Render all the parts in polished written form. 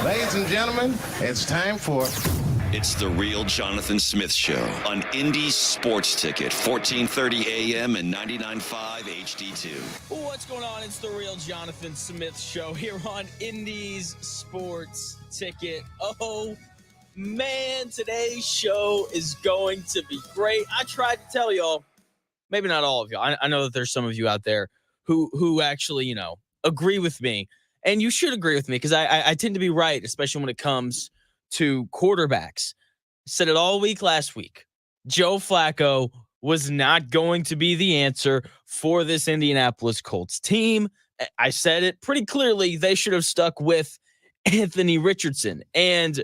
Ladies and gentlemen, it's time for... It's the Real Jonathan Smith Show on Indy Sports Ticket, 1430 AM and 99.5 HD2. What's going on? It's the Real Jonathan Smith Show here on Indy's Sports Ticket. Oh, man, today's show is going to be great. I tried to tell y'all, maybe not all of y'all. I know that there's some of you out there who actually, agree with me. And you should agree with me because I tend to be right, especially when it comes to quarterbacks. Said it all week last week. Joe Flacco was not going to be the answer for this Indianapolis Colts team. I said it pretty clearly. They should have stuck with Anthony Richardson. And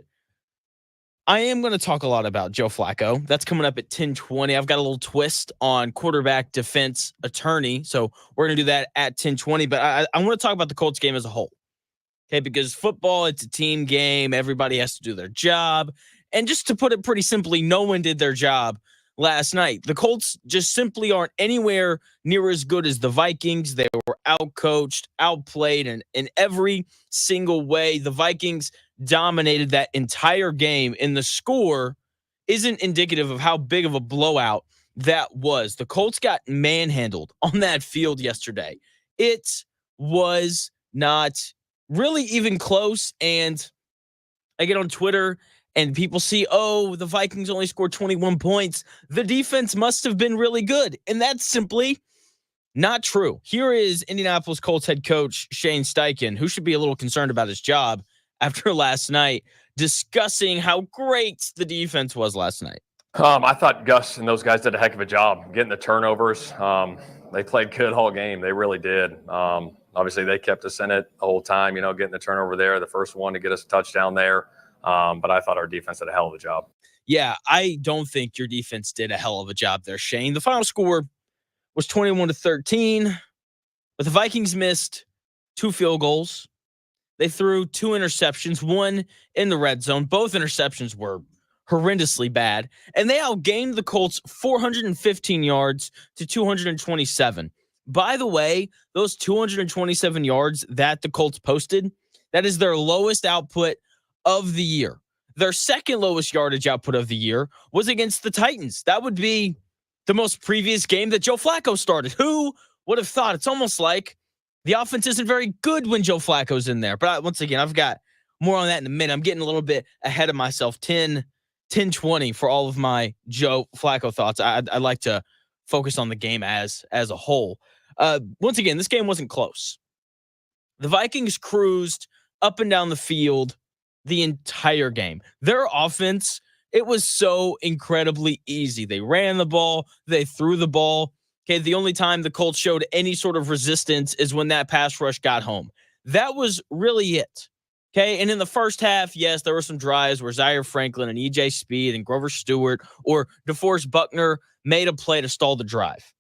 I am going to talk a lot about Joe Flacco. That's coming up at 10:20. I've got a little twist on quarterback defense attorney. So we're going to do that at 10:20. But I want to talk about the Colts game as a whole. Okay, because football, it's a team game. Everybody has to do their job. And just to put it pretty simply, no one did their job last night. The Colts just simply aren't anywhere near as good as the Vikings. They were outcoached, outplayed, and in every single way, the Vikings dominated that entire game. And the score isn't indicative of how big of a blowout that was. The Colts got manhandled on that field yesterday. It was not really even close. And I get on Twitter and people see, oh, the Vikings only scored 21 points. The defense must have been really good. And that's simply not true. Here is Indianapolis Colts head coach Shane Steichen, who should be a little concerned about his job after last night, discussing how great the defense was last night. I thought Gus and those guys did a heck of a job getting the turnovers. They played good all game. They really did. Obviously, they kept us in it the whole time, getting the turnover there, the first one to get us a touchdown there. But I thought our defense did a hell of a job. Yeah, I don't think your defense did a hell of a job there, Shane. The final score was 21-13, but the Vikings missed 2 field goals. They threw 2 interceptions, one in the red zone. Both interceptions were horrendously bad, and they outgained the Colts 415 yards to 227. By the way, those 227 yards that the Colts posted, that is their lowest output of the year. Their second lowest yardage output of the year was against the Titans. That would be the most previous game that Joe Flacco started. Who would have thought? It's almost like the offense isn't very good when Joe Flacco's in there. But once again, I've got more on that in a minute. I'm getting a little bit ahead of myself. 10:20 for all of my Joe Flacco thoughts. I'd like to focus on the game as a whole. Once again, this game wasn't close. The Vikings cruised up and down the field the entire game. Their offense, it was so incredibly easy. They ran the ball. They threw the ball. Okay, the only time the Colts showed any sort of resistance is when that pass rush got home. That was really it. Okay, and in the first half, yes, there were some drives where Zaire Franklin and E.J. Speed and Grover Stewart or DeForest Buckner made a play to stall the drive.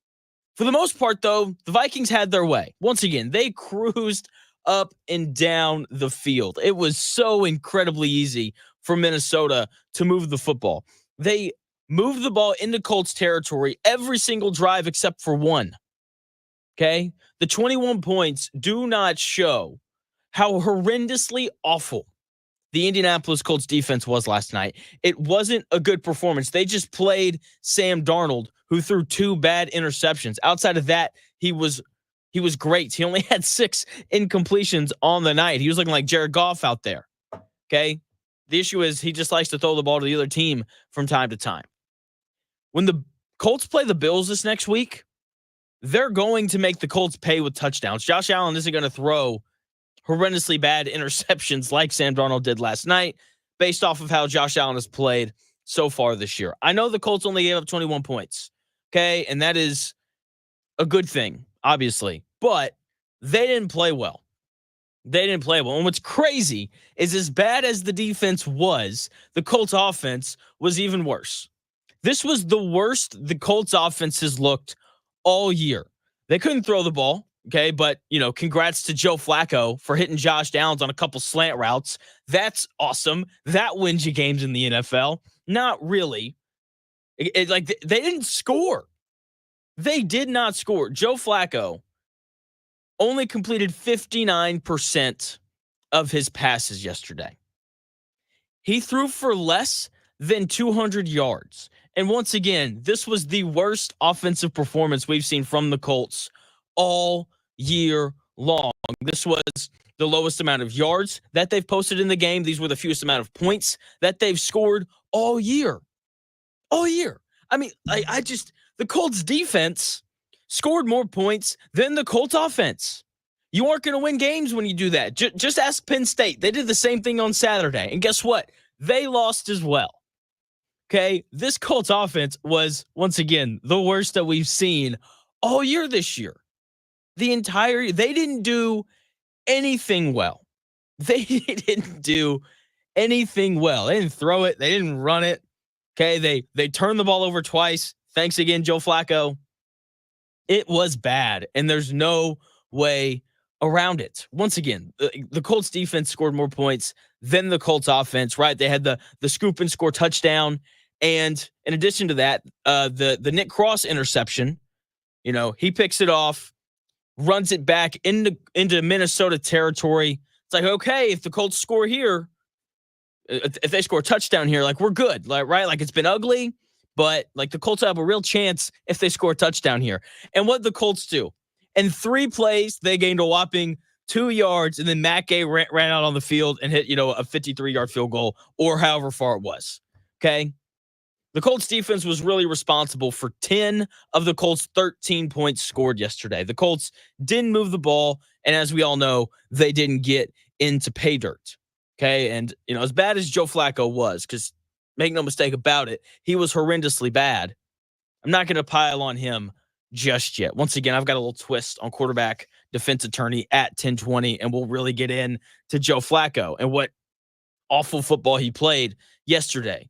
For the most part, though, the Vikings had their way. Once again, they cruised up and down the field. It was so incredibly easy for Minnesota to move the football. They moved the ball into Colts territory every single drive except for one. Okay? The 21 points do not show how horrendously awful the Indianapolis Colts defense was last night. It wasn't a good performance. They just played Sam Darnold, who threw 2 bad interceptions. Outside of that, he was great. He only had 6 incompletions on the night. He was looking like Jared Goff out there. Okay? The issue is he just likes to throw the ball to the other team from time to time. When the Colts play the Bills this next week, they're going to make the Colts pay with touchdowns. Josh Allen isn't going to throw horrendously bad interceptions like Sam Darnold did last night based off of how Josh Allen has played so far this year. I know the Colts only gave up 21 points, okay? And that is a good thing, obviously. But they didn't play well. And what's crazy is as bad as the defense was, the Colts offense was even worse. This was the worst the Colts offense has looked all year. They couldn't throw the ball. Okay, but, congrats to Joe Flacco for hitting Josh Downs on a couple slant routes. That's awesome. That wins you games in the NFL. Not really. They didn't score. They did not score. Joe Flacco only completed 59% of his passes yesterday. he threw for less than 200 yards. And once again, this was the worst offensive performance we've seen from the Colts all year long. This was the lowest amount of yards that they've posted in the game. These were the fewest amount of points that they've scored all year. All year. I mean, the Colts defense scored more points than the Colts offense. You aren't going to win games when you do that. Just ask Penn State. They did the same thing on Saturday. And guess what? They lost as well. Okay? This Colts offense was, once again, the worst that we've seen all year this year. They didn't do anything well. They didn't do anything well. They didn't throw it. They didn't run it. Okay? They turned the ball over twice. Thanks again, Joe Flacco. It was bad, and there's no way around it. Once again, the Colts defense scored more points than the Colts offense, right? They had the scoop and score touchdown. And in addition to that, the Nick Cross interception, he picks it off, runs it back into Minnesota territory. It's like, okay, if the Colts score here, if they score a touchdown here, like, we're good, like, right? Like, it's been ugly, but like, the Colts have a real chance if they score a touchdown here. And what the Colts do? In 3 plays, they gained a whopping 2 yards, and then Matt Gay ran out on the field and hit, a 53-yard field goal, or however far it was. Okay? The Colts defense was really responsible for 10 of the Colts' 13 points scored yesterday. The Colts didn't move the ball, and as we all know, they didn't get into pay dirt. Okay? And, as bad as Joe Flacco was, because make no mistake about it, he was horrendously bad. I'm not going to pile on him just yet. Once again, I've got a little twist on quarterback defense attorney at 1020, and we'll really get in to Joe Flacco and what awful football he played yesterday.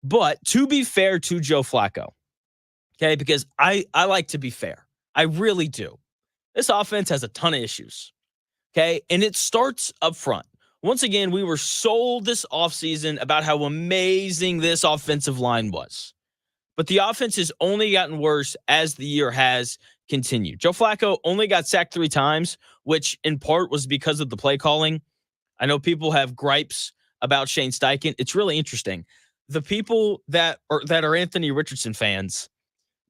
But to be fair to Joe Flacco, okay, because I like to be fair. I really do. This offense has a ton of issues, okay, and it starts up front. Once again, we were sold this offseason about how amazing this offensive line was. But the offense has only gotten worse as the year has continued. Joe Flacco only got sacked 3 times, which in part was because of the play calling. I know people have gripes about Shane Steichen. It's really interesting. The people that are Anthony Richardson fans,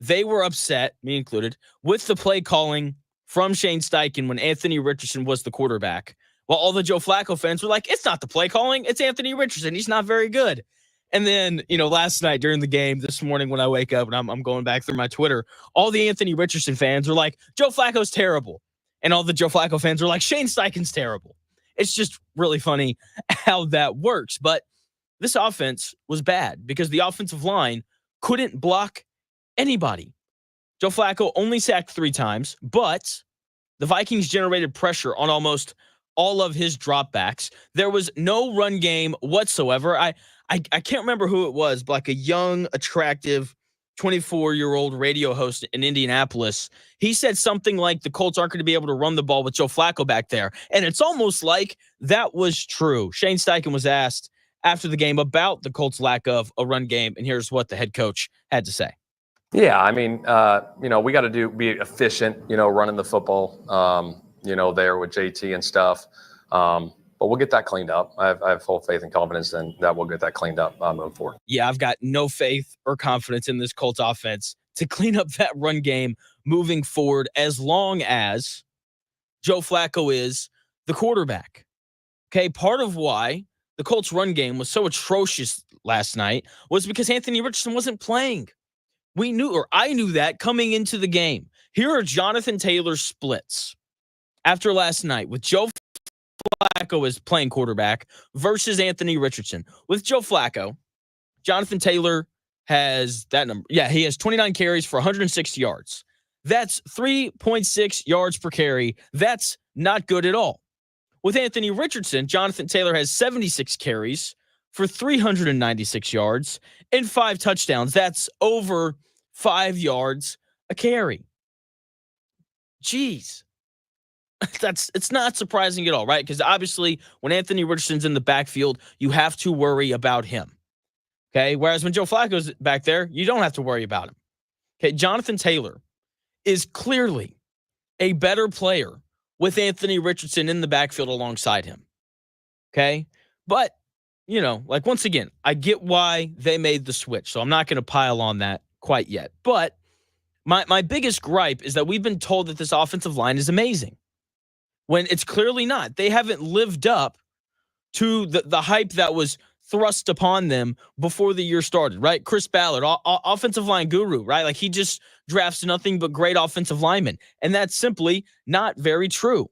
they were upset, me included, with the play calling from Shane Steichen when Anthony Richardson was the quarterback. While all the Joe Flacco fans were like, it's not the play calling, it's Anthony Richardson. He's not very good. And then, last night during the game, this morning when I wake up and I'm going back through my Twitter, all the Anthony Richardson fans are like, Joe Flacco's terrible. And all the Joe Flacco fans are like, Shane Steichen's terrible. It's just really funny how that works. But this offense was bad because the offensive line couldn't block anybody. Joe Flacco only sacked 3 times, but the Vikings generated pressure on almost all of his dropbacks. There was no run game whatsoever. I can't remember who it was, but like a young, attractive 24-year-old radio host in Indianapolis, he said something like the Colts aren't going to be able to run the ball with Joe Flacco back there. And it's almost like that was true. Shane Steichen was asked after the game about the Colts' lack of a run game, and here's what the head coach had to say. Yeah, I mean, we got to be efficient, running the football, there with JT and stuff. But we'll get that cleaned up. I have full faith and confidence in that we'll get that cleaned up moving forward. Yeah, I've got no faith or confidence in this Colts offense to clean up that run game moving forward as long as Joe Flacco is the quarterback. Okay, part of why the Colts run game was so atrocious last night was because Anthony Richardson wasn't playing. I knew that coming into the game. Here are Jonathan Taylor's splits after last night with Joe Flacco is playing quarterback versus Anthony Richardson. With Joe Flacco, Jonathan Taylor has that number. Yeah, he has 29 carries for 106 yards. That's 3.6 yards per carry. That's not good at all. With Anthony Richardson, Jonathan Taylor has 76 carries for 396 yards and 5 touchdowns. That's over 5 yards a carry. Jeez. It's not surprising at all, right? Because obviously when Anthony Richardson's in the backfield, you have to worry about him. Okay. Whereas when Joe Flacco's back there, you don't have to worry about him. Okay. Jonathan Taylor is clearly a better player with Anthony Richardson in the backfield alongside him. Okay. But like once again, I get why they made the switch, so I'm not going to pile on that quite yet. But my biggest gripe is that we've been told that this offensive line is amazing when it's clearly not. They haven't lived up to the hype that was thrust upon them before the year started, right? Chris Ballard, offensive line guru, right? Like he just drafts nothing but great offensive linemen. And that's simply not very true.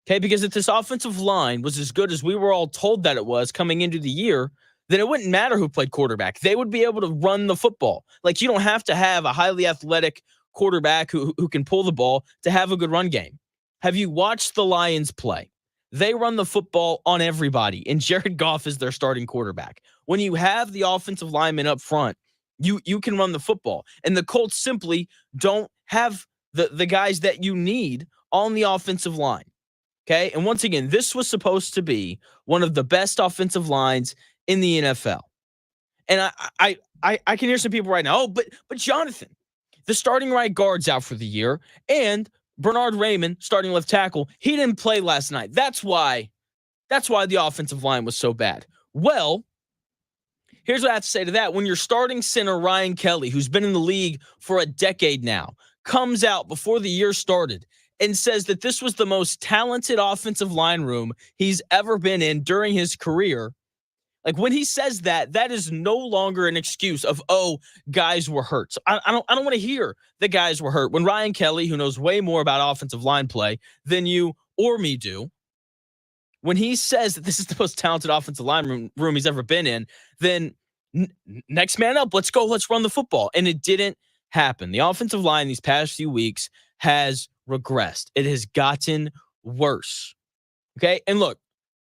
Okay, because if this offensive line was as good as we were all told that it was coming into the year, then it wouldn't matter who played quarterback. They would be able to run the football. Like you don't have to have a highly athletic quarterback who can pull the ball to have a good run game. Have you watched the Lions play? They run the football on everybody, and Jared Goff is their starting quarterback. When you have the offensive lineman up front, you can run the football. And the Colts simply don't have the guys that you need on the offensive line. Okay, and once again, this was supposed to be one of the best offensive lines in the NFL. And I can hear some people right now, but Jonathan, the starting right guard's out for the year, and Bernard Raymond, starting left tackle, he didn't play last night. That's why the offensive line was so bad. Well, here's what I have to say to that. When your starting center, Ryan Kelly, who's been in the league for a decade now, comes out before the year started and says that this was the most talented offensive line room he's ever been in during his career. Like when he says that, that is no longer an excuse of, oh, guys were hurt. So I don't want to hear the guys were hurt when Ryan Kelly, who knows way more about offensive line play than you or me do, when he says that this is the most talented offensive line room he's ever been in, then next man up, let's go, let's run the football. And it didn't happen. The offensive line these past few weeks has regressed. It has gotten worse. Okay. And look,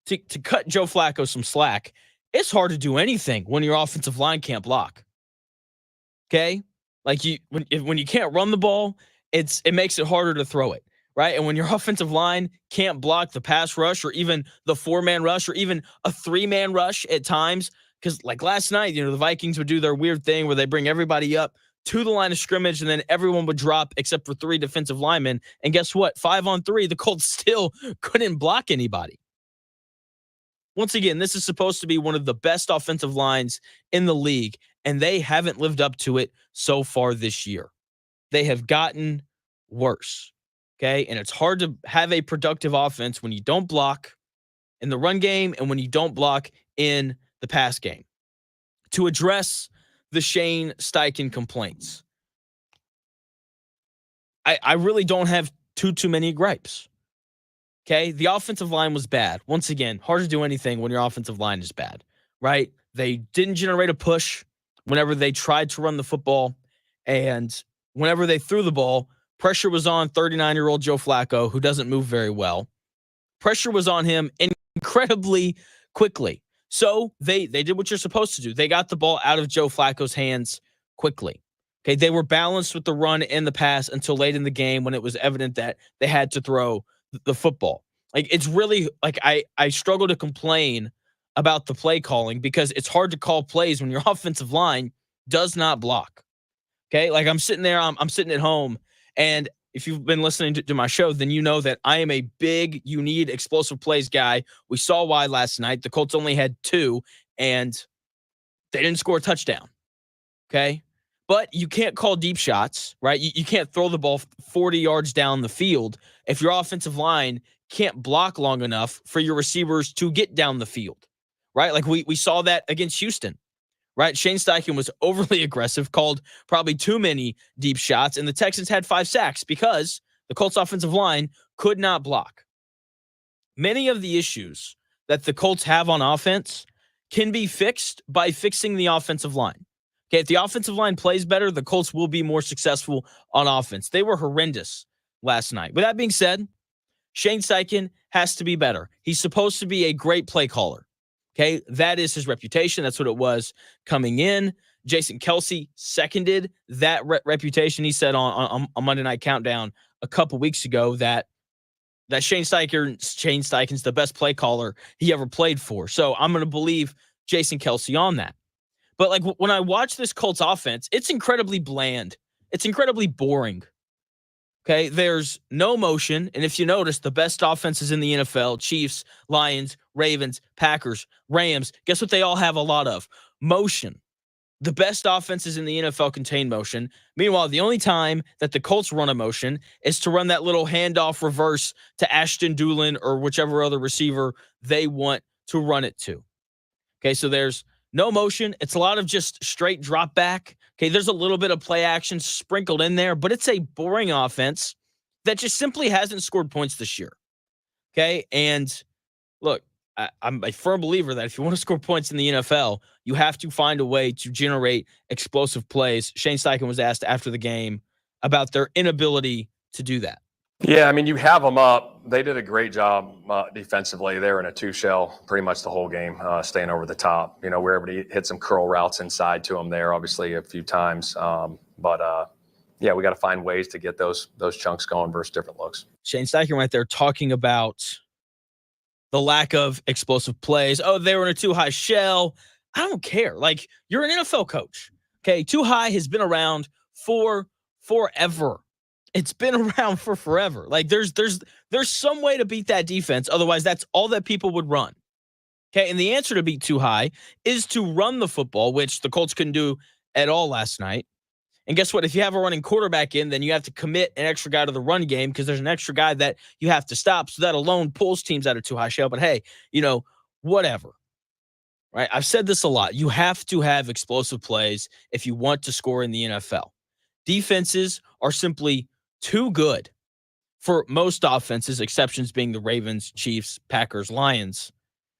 to cut Joe Flacco some slack, it's hard to do anything when your offensive line can't block. Okay. Like when you can't run the ball, it makes it harder to throw it. Right. And when your offensive line can't block the pass rush or even the 4-man rush or even a 3-man rush at times, because like last night, the Vikings would do their weird thing where they bring everybody up to the line of scrimmage, and then everyone would drop except for 3 defensive linemen. And guess what? 5-on-3, the Colts still couldn't block anybody. Once again, this is supposed to be one of the best offensive lines in the league, and they haven't lived up to it so far this year. They have gotten worse, okay? And it's hard to have a productive offense when you don't block in the run game and when you don't block in the pass game. To address the Shane Steichen complaints, I really don't have too many gripes. Okay, the offensive line was bad. Once again, hard to do anything when your offensive line is bad, right? They didn't generate a push whenever they tried to run the football, and whenever they threw the ball, pressure was on 39-year-old Joe Flacco, who doesn't move very well. Pressure was on him incredibly quickly. So they did what you're supposed to do. They got the ball out of Joe Flacco's hands quickly. Okay, they were balanced with the run and the pass until late in the game when it was evident that they had to throw the football. Like it's really like I struggle to complain about the play calling because it's hard to call plays when your offensive line does not block. Okay, like I'm sitting there, I'm sitting at home, and if you've been listening to my show, then you know that I am a big, you need explosive plays guy. We saw why last night. The Colts only had 2, and they didn't score a touchdown. Okay? But you can't call deep shots, right? You can't throw the ball 40 yards down the field if your offensive line can't block long enough for your receivers to get down the field, right? Like we saw that against Houston. Right, Shane Steichen was overly aggressive, called probably too many deep shots, and the Texans had 5 sacks because the Colts offensive line could not block. Many of the issues that the Colts have on offense can be fixed by fixing the offensive line. Okay, if the offensive line plays better, the Colts will be more successful on offense. They were horrendous last night. With that being said, Shane Steichen has to be better. He's supposed to be a great play caller. Okay, that is his reputation. That's what it was coming in. Jason Kelce seconded that reputation. He said on Monday Night Countdown a couple weeks ago that Shane Steichen's the best play caller he ever played for. So I'm going to believe Jason Kelce on that. But like when I watch this Colts offense, it's incredibly bland. It's incredibly boring. Okay, there's no motion. And if you notice, the best offenses in the NFL, Chiefs, Lions, Ravens, Packers, Rams, guess what they all have a lot of? Motion. The best offenses in the NFL contain motion. Meanwhile, the only time that the Colts run a motion is to run that little handoff reverse to Ashton Doolin or whichever other receiver they want to run it to. Okay, so there's no motion. It's a lot of just straight drop back. Okay, there's a little bit of play action sprinkled in there, but it's a boring offense that just simply hasn't scored points this year. Okay, and look, I'm a firm believer that if you want to score points in the NFL, you have to find a way to generate explosive plays. Shane Steichen was asked after the game about their inability to do that. Yeah, I mean, you have them up. They did a great job defensively. They were in a two-shell pretty much the whole game, staying over the top. You know, wherever he hit some curl routes inside to them there, obviously a few times. Yeah, we got to find ways to get those chunks going versus different looks. Shane Steichen right there talking about the lack of explosive plays. Oh, they were in a too high shell. I don't care. Like, you're an NFL coach. Okay, too high has been around for forever. It's been around for forever. Like, there's some way to beat that defense. Otherwise, that's all that people would run. Okay, and the answer to beat too high is to run the football, which the Colts couldn't do at all last night. And guess what? If you have a running quarterback in, then you have to commit an extra guy to the run game because there's an extra guy that you have to stop. So that alone pulls teams out of too high shell. But hey, whatever. Right? I've said this a lot. You have to have explosive plays if you want to score in the NFL. Defenses are simply too good for most offenses, exceptions being the Ravens, Chiefs, Packers, Lions.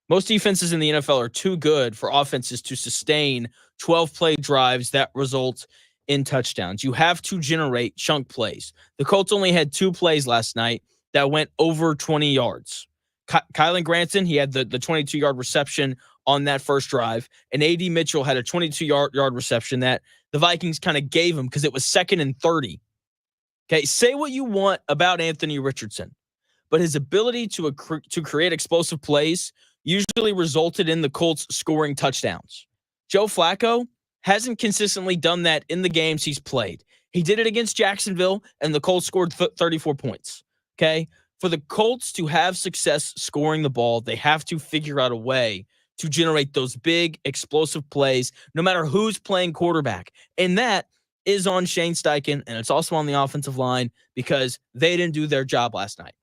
Most defenses in the NFL are too good for offenses to sustain 12-play drives that result in touchdowns. You have to generate chunk plays. The Colts only had 2 plays last night that went over 20 yards. Kylan Granson, he had the 22-yard reception on that first drive, and A.D. Mitchell had a 22-yard reception that the Vikings kind of gave him because it was 2nd and 30. Okay, say what you want about Anthony Richardson, but his ability to create explosive plays usually resulted in the Colts scoring touchdowns. Joe Flacco hasn't consistently done that in the games he's played. He did it against Jacksonville, and the Colts scored 34 points. Okay? For the Colts to have success scoring the ball, they have to figure out a way to generate those big, explosive plays, no matter who's playing quarterback. And that is on Shane Steichen, and it's also on the offensive line because they didn't do their job last night.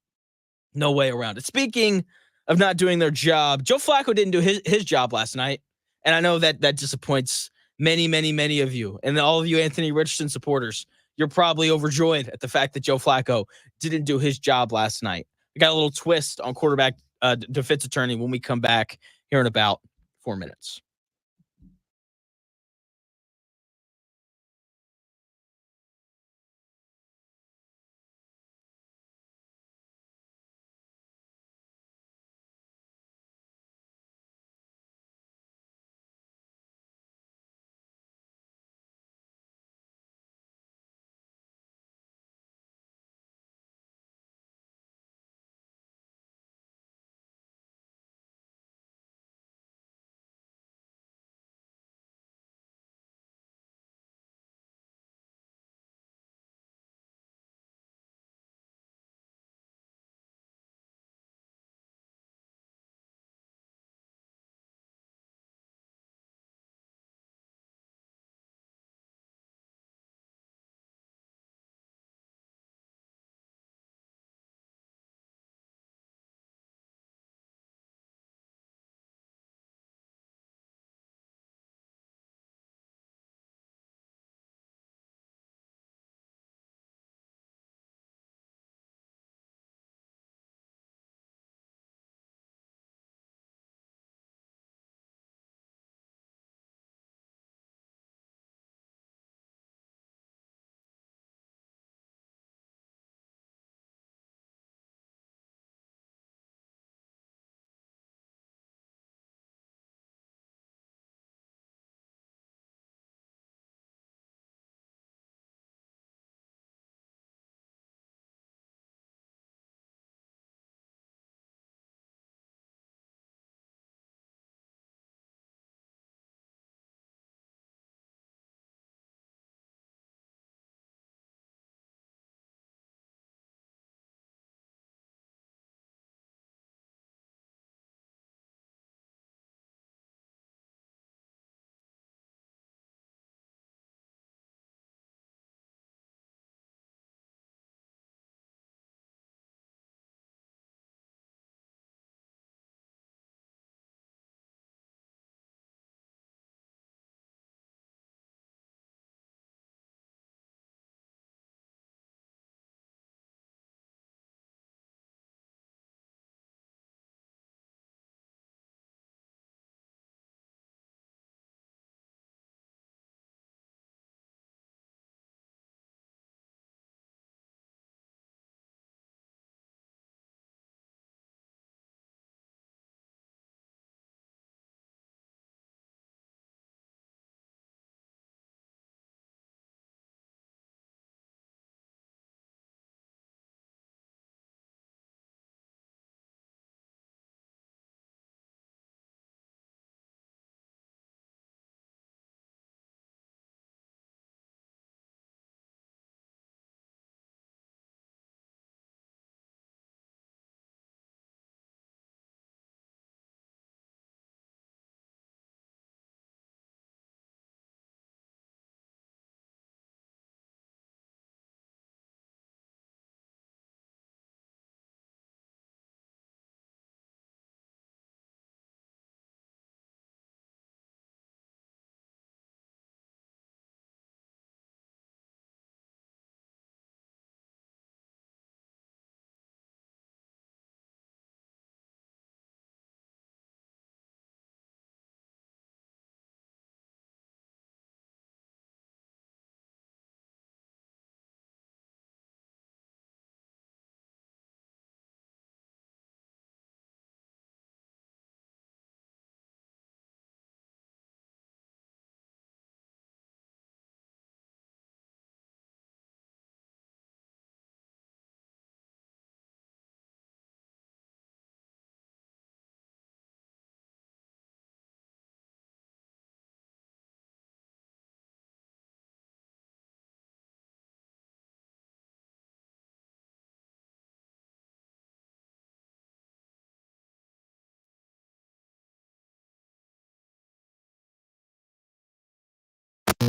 No way around it. Speaking of not doing their job, Joe Flacco didn't do his job last night. And I know that disappoints many, many, many of you. And all of you Anthony Richardson supporters, you're probably overjoyed at the fact that Joe Flacco didn't do his job last night. I got a little twist on quarterback defense attorney when we come back here in about 4 minutes.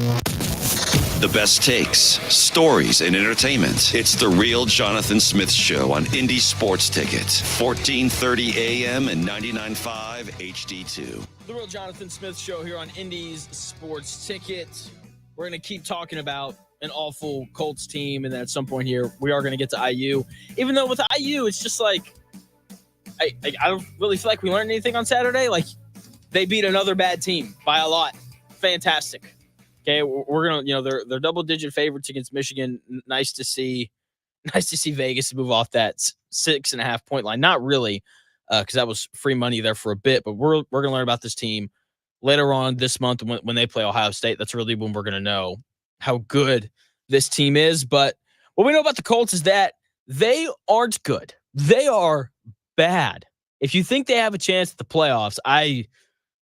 The best takes, stories, and entertainment. It's the Real Jonathan Smith Show on Indy Sports Ticket, 1430 AM and 99.5 HD2. The Real Jonathan Smith Show here on Indy's Sports Ticket. We're going to keep talking about an awful Colts team, and then at some point here, we are going to get to IU. Even though with IU, it's just like, I don't really feel like we learned anything on Saturday. Like, they beat another bad team by a lot. Fantastic. Okay, we're gonna, they're double-digit favorites against Michigan. Nice to see Vegas move off that 6.5 point line. Not really, because that was free money there for a bit. But we're gonna learn about this team later on this month when they play Ohio State. That's really when we're gonna know how good this team is. But what we know about the Colts is that they aren't good. They are bad. If you think they have a chance at the playoffs, I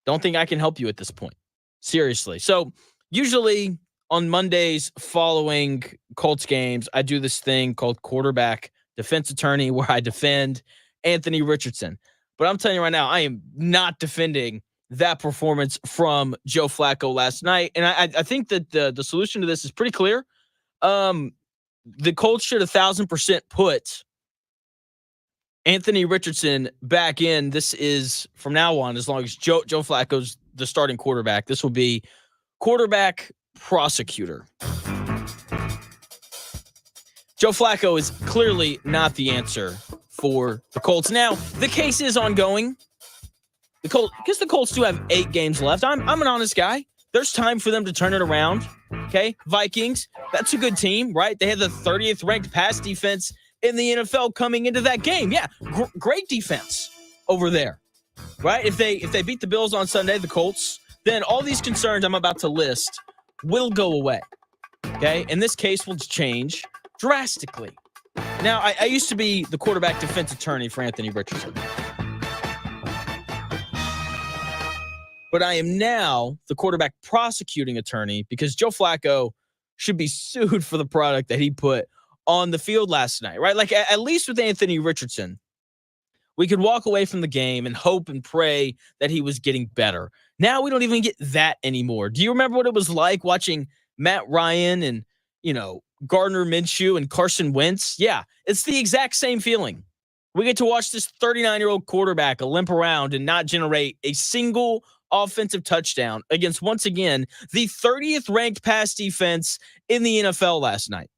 don't think I can help you at this point. Seriously. So usually on Mondays following Colts games, I do this thing called quarterback defense attorney where I defend Anthony Richardson. But I'm telling you right now, I am not defending that performance from Joe Flacco last night. And I think that the solution to this is pretty clear. The Colts should 1,000% put Anthony Richardson back in. This is from now on, as long as Joe Flacco's the starting quarterback, this will be quarterback prosecutor. Joe Flacco is clearly not the answer for the Colts. Now, the case is ongoing. Because the Colts do have 8 games left. I'm an honest guy. There's time for them to turn it around. Okay, Vikings, that's a good team, right? They had the 30th ranked pass defense in the NFL coming into that game. Yeah, great defense over there, right? If they beat the Bills on Sunday, the Colts, then all these concerns I'm about to list will go away, okay? And this case will change drastically. Now, I used to be the quarterback defense attorney for Anthony Richardson. But I am now the quarterback prosecuting attorney because Joe Flacco should be sued for the product that he put on the field last night, right? Like, at least with Anthony Richardson, we could walk away from the game and hope and pray that he was getting better. Now we don't even get that anymore. Do you remember what it was like watching Matt Ryan and, Gardner Minshew and Carson Wentz? Yeah, it's the exact same feeling. We get to watch this 39-year-old quarterback limp around and not generate a single offensive touchdown against, once again, the 30th ranked pass defense in the NFL last night.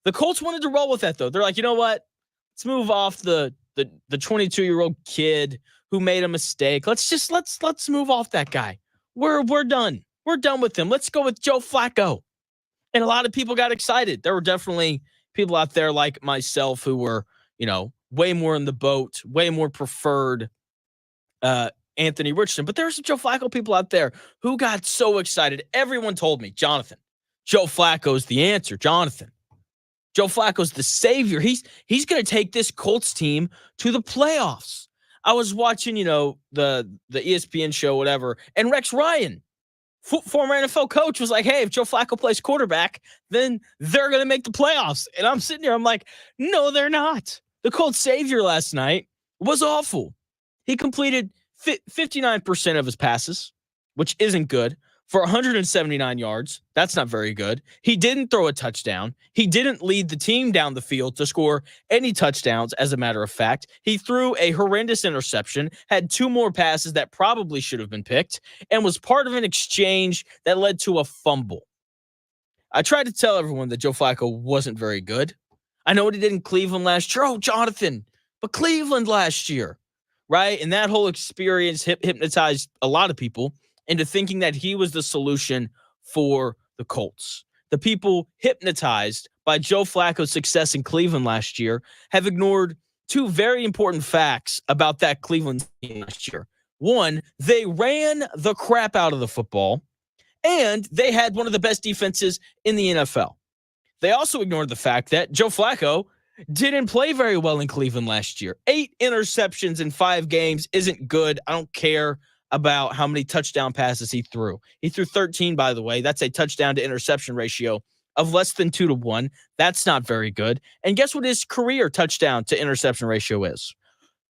The Colts wanted to roll with that, though. They're like, you know what? Let's move off the 22-year-old kid who made a mistake. Let's move off that guy. We're done. We're done with him. Let's go with Joe Flacco. And a lot of people got excited. There were definitely people out there like myself who were, way more in the boat, way more preferred Anthony Richardson. But there were some Joe Flacco people out there who got so excited. Everyone told me, Jonathan, Joe Flacco's the answer. Jonathan, Joe Flacco's the savior. He's going to take this Colts team to the playoffs. I was watching, the ESPN show, whatever, and Rex Ryan, former NFL coach, was like, hey, if Joe Flacco plays quarterback, then they're going to make the playoffs. And I'm sitting here, I'm like, no, they're not. The Colts savior last night was awful. He completed 59% of his passes, which isn't good, for 179 yards. That's not very good. He didn't throw a touchdown. He didn't lead the team down the field to score any touchdowns, as a matter of fact. He threw a horrendous interception, had 2 more passes that probably should have been picked, and was part of an exchange that led to a fumble. I tried to tell everyone that Joe Flacco wasn't very good. I know what he did in Cleveland last year. Oh, Jonathan, but Cleveland last year, right? And that whole experience hypnotized a lot of people into thinking that he was the solution for the Colts. The people hypnotized by Joe Flacco's success in Cleveland last year have ignored 2 very important facts about that Cleveland team last year. One, they ran the crap out of the football, and they had one of the best defenses in the NFL. They also ignored the fact that Joe Flacco didn't play very well in Cleveland last year. 8 interceptions in 5 games isn't good. I don't care about how many touchdown passes he threw. He threw 13, by the way. That's a touchdown to interception ratio of less than 2-1. That's not very good. And guess what his career touchdown to interception ratio is?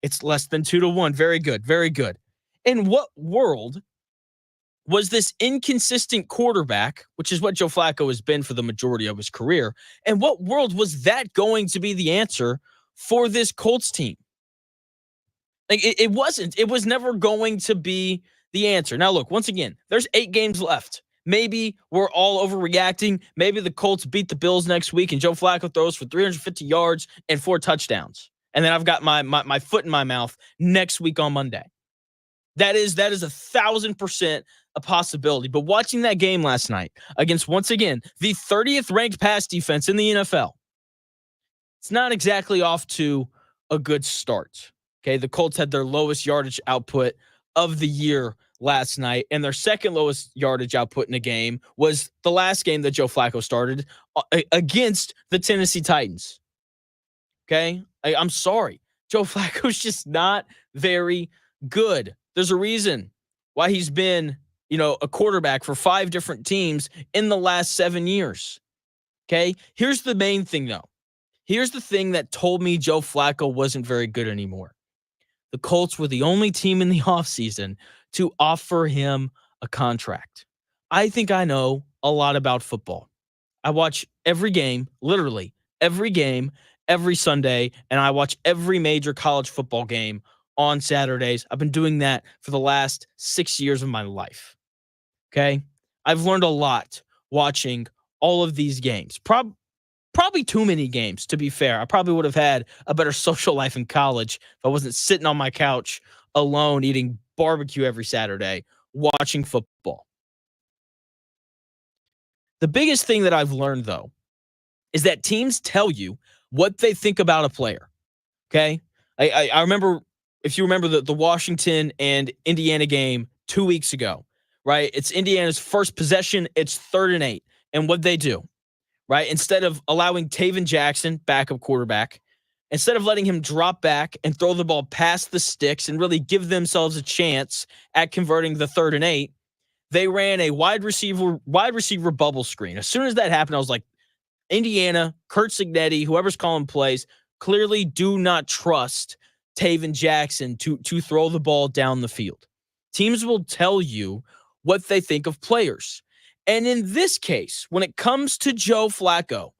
It's less than 2-1. Very good. Very good. In what world was this inconsistent quarterback, which is what Joe Flacco has been for the majority of his career. And what world was that going to be the answer for this Colts team? Like it wasn't. It was never going to be the answer. Now, look, once again, there's 8 games left. Maybe we're all overreacting. Maybe the Colts beat the Bills next week and Joe Flacco throws for 350 yards and 4 touchdowns. And then I've got my foot in my mouth next week on Monday. That is 1,000% a possibility. But watching that game last night against, once again, the 30th ranked pass defense in the NFL, it's not exactly off to a good start. Okay, the Colts had their lowest yardage output of the year last night, and their second lowest yardage output in a game was the last game that Joe Flacco started against the Tennessee Titans. Okay, I'm sorry. Joe Flacco's just not very good. There's a reason why he's been, a quarterback for 5 different teams in the last 7 years. Okay, here's the main thing, though. Here's the thing that told me Joe Flacco wasn't very good anymore. The Colts were the only team in the offseason to offer him a contract. I think I know a lot about football. I watch every game, literally every game, every Sunday, and I watch every major college football game on Saturdays. I've been doing that for the last 6 years of my life. Okay? I've learned a lot watching all of these games. Probably too many games, to be fair. I probably would have had a better social life in college if I wasn't sitting on my couch alone eating barbecue every Saturday watching football. The biggest thing that I've learned, though, is that teams tell you what they think about a player. Okay? I remember, if you remember the Washington and Indiana game 2 weeks ago, right? It's Indiana's first possession. It's 3rd and 8. And what they do, right? Instead of allowing Taven Jackson, backup quarterback, instead of letting him drop back and throw the ball past the sticks and really give themselves a chance at converting the 3rd and 8, they ran a wide receiver bubble screen. As soon as that happened, I was like, Indiana, Kurt Signetti, whoever's calling plays, clearly do not trust Taven Jackson to throw the ball down the field. Teams will tell you what they think of players. And in this case, when it comes to Joe Flacco,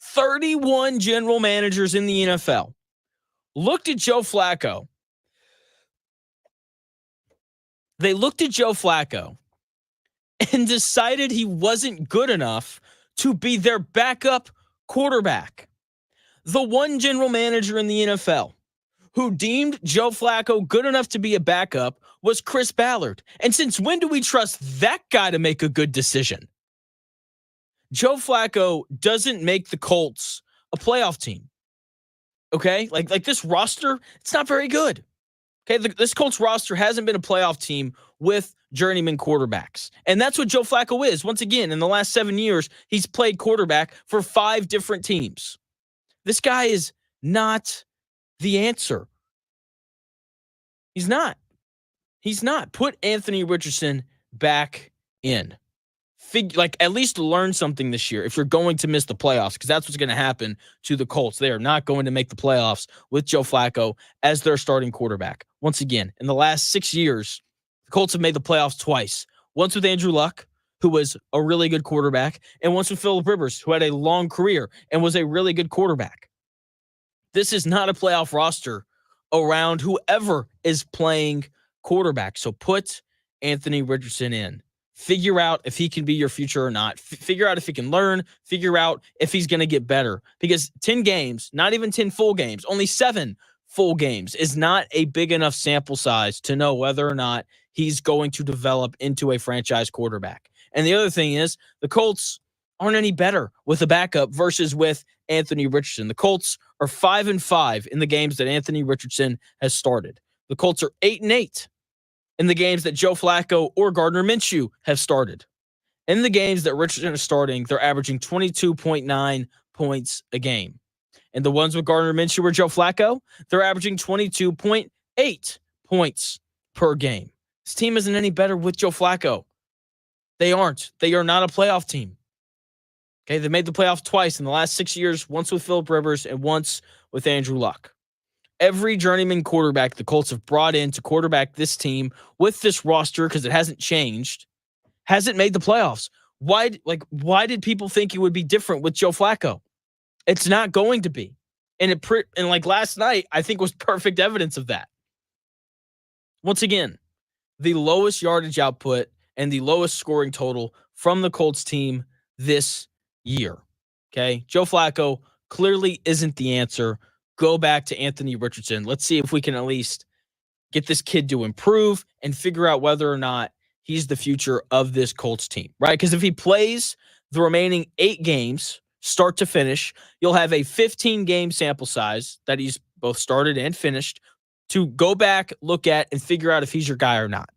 31 general managers in the NFL looked at Joe Flacco. They looked at Joe Flacco and decided he wasn't good enough to be their backup quarterback. The one general manager in the NFL who deemed Joe Flacco good enough to be a backup was Chris Ballard. And since when do we trust that guy to make a good decision? Joe Flacco doesn't make the Colts a playoff team. Okay? Like this roster, it's not very good. Okay? This Colts roster hasn't been a playoff team with journeyman quarterbacks. And that's what Joe Flacco is. Once again, in the last 7 years, he's played quarterback for 5 different teams. This guy is not the answer. He's not. He's not. Put Anthony Richardson back in. At least learn something this year if you're going to miss the playoffs, because that's what's going to happen to the Colts. They are not going to make the playoffs with Joe Flacco as their starting quarterback. Once again, in the last 6 years, the Colts have made the playoffs twice. Once with Andrew Luck, who was a really good quarterback, and once with Phillip Rivers, who had a long career and was a really good quarterback. This is not a playoff roster around whoever is playing quarterback. So put Anthony Richardson in. Figure out if he can be your future or not. Figure out if he can learn. Figure out if he's going to get better. Because 10 games, not even 10 full games, only 7 full games is not a big enough sample size to know whether or not he's going to develop into a franchise quarterback. And the other thing is the Colts aren't any better with a backup versus with Anthony Richardson. The Colts are 5-5 in the games that Anthony Richardson has started. The Colts are 8-8 in the games that Joe Flacco or Gardner Minshew have started. In the games that Richardson is starting, they're averaging 22.9 points a game. And the ones with Gardner Minshew or Joe Flacco, they're averaging 22.8 points per game. This team isn't any better with Joe Flacco. They aren't. They are not a playoff team. Okay, they made the playoffs twice in the last 6 years, once with Phillip Rivers and once with Andrew Luck. Every journeyman quarterback the Colts have brought in to quarterback this team with this roster, because it hasn't changed, hasn't made the playoffs. Why did people think it would be different with Joe Flacco? It's not going to be. And last night, I think was perfect evidence of that. Once again, the lowest yardage output and the lowest scoring total from the Colts team this year. Okay? Joe Flacco clearly isn't the answer. Go back to Anthony Richardson. Let's see if we can at least get this kid to improve and figure out whether or not he's the future of this Colts team, right? Because if he plays the remaining 8 games, start to finish, you'll have a 15-game sample size that he's both started and finished to go back, look at, and figure out if he's your guy or not.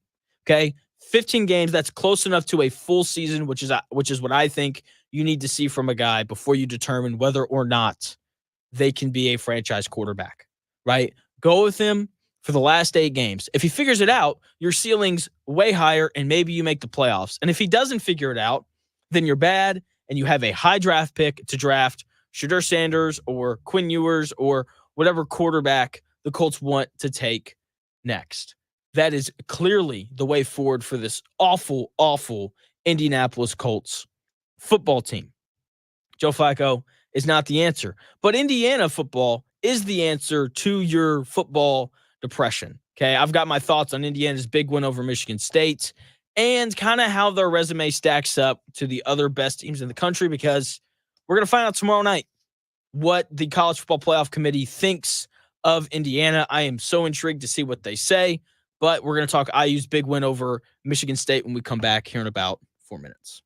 Okay? 15 games, that's close enough to a full season, which is what I think you need to see from a guy before you determine whether or not they can be a franchise quarterback, right? Go with him for the last 8 games. If he figures it out, your ceiling's way higher and maybe you make the playoffs. And if he doesn't figure it out, then you're bad and you have a high draft pick to draft Shadur Sanders or Quinn Ewers or whatever quarterback the Colts want to take next. That is clearly the way forward for this awful, awful Indianapolis Colts football team. Joe Flacco is not the answer. But Indiana football is the answer to your football depression. Okay, I've got my thoughts on Indiana's big win over Michigan State and kind of how their resume stacks up to the other best teams in the country, because we're going to find out tomorrow night what the College Football Playoff Committee thinks of Indiana. I am so intrigued to see what they say, but we're going to talk IU's big win over Michigan State when we come back here in about 4 minutes.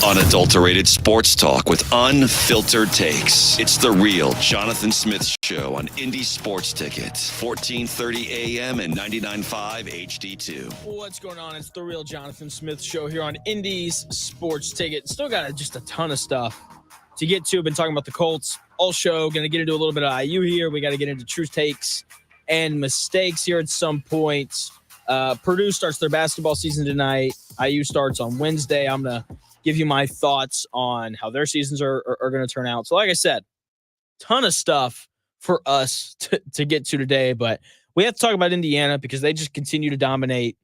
Unadulterated sports talk with unfiltered takes. It's the real Jonathan Smith Show on Indy Sports Ticket, 1430 AM and 99.5 HD2. What's going on? It's the real Jonathan Smith Show here on Indy's Sports Ticket. Still got just a ton of stuff to get to. Been talking about the Colts all show. Going to get into a little bit of IU here. We got to get into truth takes and mistakes here at some point. Purdue starts their basketball season tonight. IU starts on Wednesday. I'm going to give you my thoughts on how their seasons are going to turn out. So like I said, ton of stuff for us to get to today, but we have to talk about Indiana because they just continue to dominate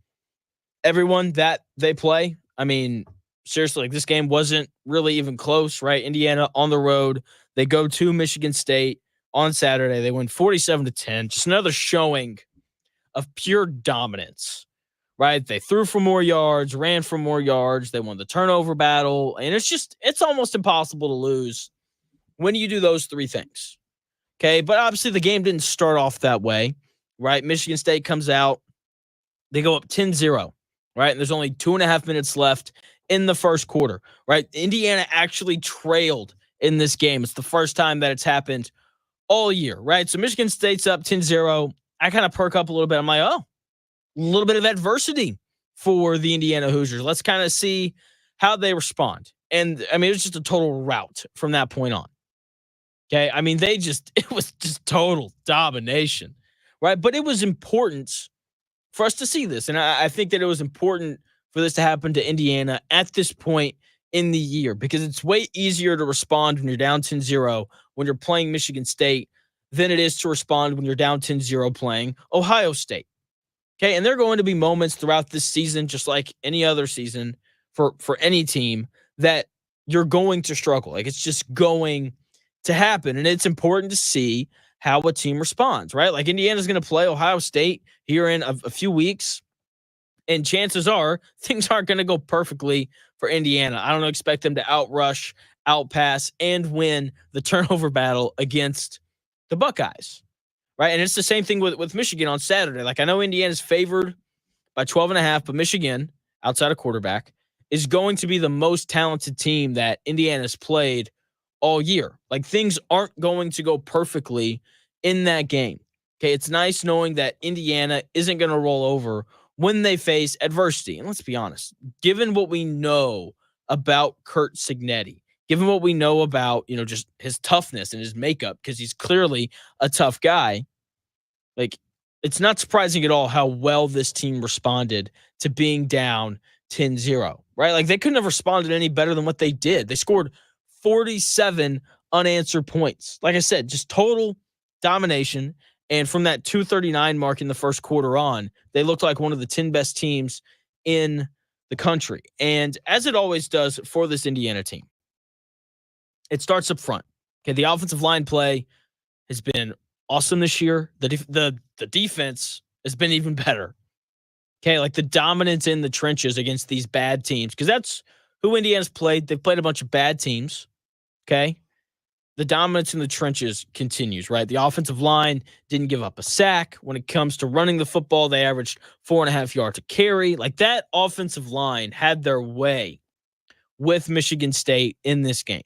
everyone that they play. I mean, seriously, like this game wasn't really even close, right? Indiana on the road. They go to Michigan State on Saturday. They win 47-10. Just another showing of pure dominance, right? They threw for more yards, ran for more yards. They won the turnover battle. And it's almost impossible to lose when you do those three things. Okay. But obviously the game didn't start off that way, right? Michigan State comes out. They go up 10-0, right? And there's only 2.5 minutes left in the first quarter, right? Indiana actually trailed in this game. It's the first time that it's happened all year, right? So Michigan State's up 10-0. I kind of perk up a little bit. I'm like, oh, a little bit of adversity for the Indiana Hoosiers. Let's kind of see how they respond. And I mean, it was just a total rout from that point on. Okay. I mean, it was just total domination, right? But it was important for us to see this. And I think that it was important for this to happen to Indiana at this point in the year because it's way easier to respond when you're down 10-0 when you're playing Michigan State than it is to respond when you're down 10-0 playing Ohio State. Okay, and there are going to be moments throughout this season, just like any other season for any team, that you're going to struggle. Like it's just going to happen. And it's important to see how a team responds, right? Like Indiana's going to play Ohio State here in a few weeks. And chances are things aren't going to go perfectly for Indiana. I don't expect them to outrush, outpass, and win the turnover battle against the Buckeyes. Right. And it's the same thing with Michigan on Saturday. Like I know Indiana's favored by 12.5, but Michigan, outside of quarterback, is going to be the most talented team that Indiana's played all year. Like things aren't going to go perfectly in that game. Okay. It's nice knowing that Indiana isn't going to roll over when they face adversity. And let's be honest, given what we know about Curt Cignetti, given what we know about, just his toughness and his makeup, because he's clearly a tough guy, like it's not surprising at all how well this team responded to being down 10-0, right? Like they couldn't have responded any better than what they did. They scored 47 unanswered points. Like I said, just total domination. And from that 239 mark in the first quarter on, they looked like one of the 10 best teams in the country. And as it always does for this Indiana team, it starts up front. Okay, the offensive line play has been awesome this year. The defense has been even better. Okay, like the dominance in the trenches against these bad teams, because that's who Indiana's played. They've played a bunch of bad teams. Okay, the dominance in the trenches continues, right? The offensive line didn't give up a sack. When it comes to running the football, they averaged 4.5 yards a carry. Like that offensive line had their way with Michigan State in this game.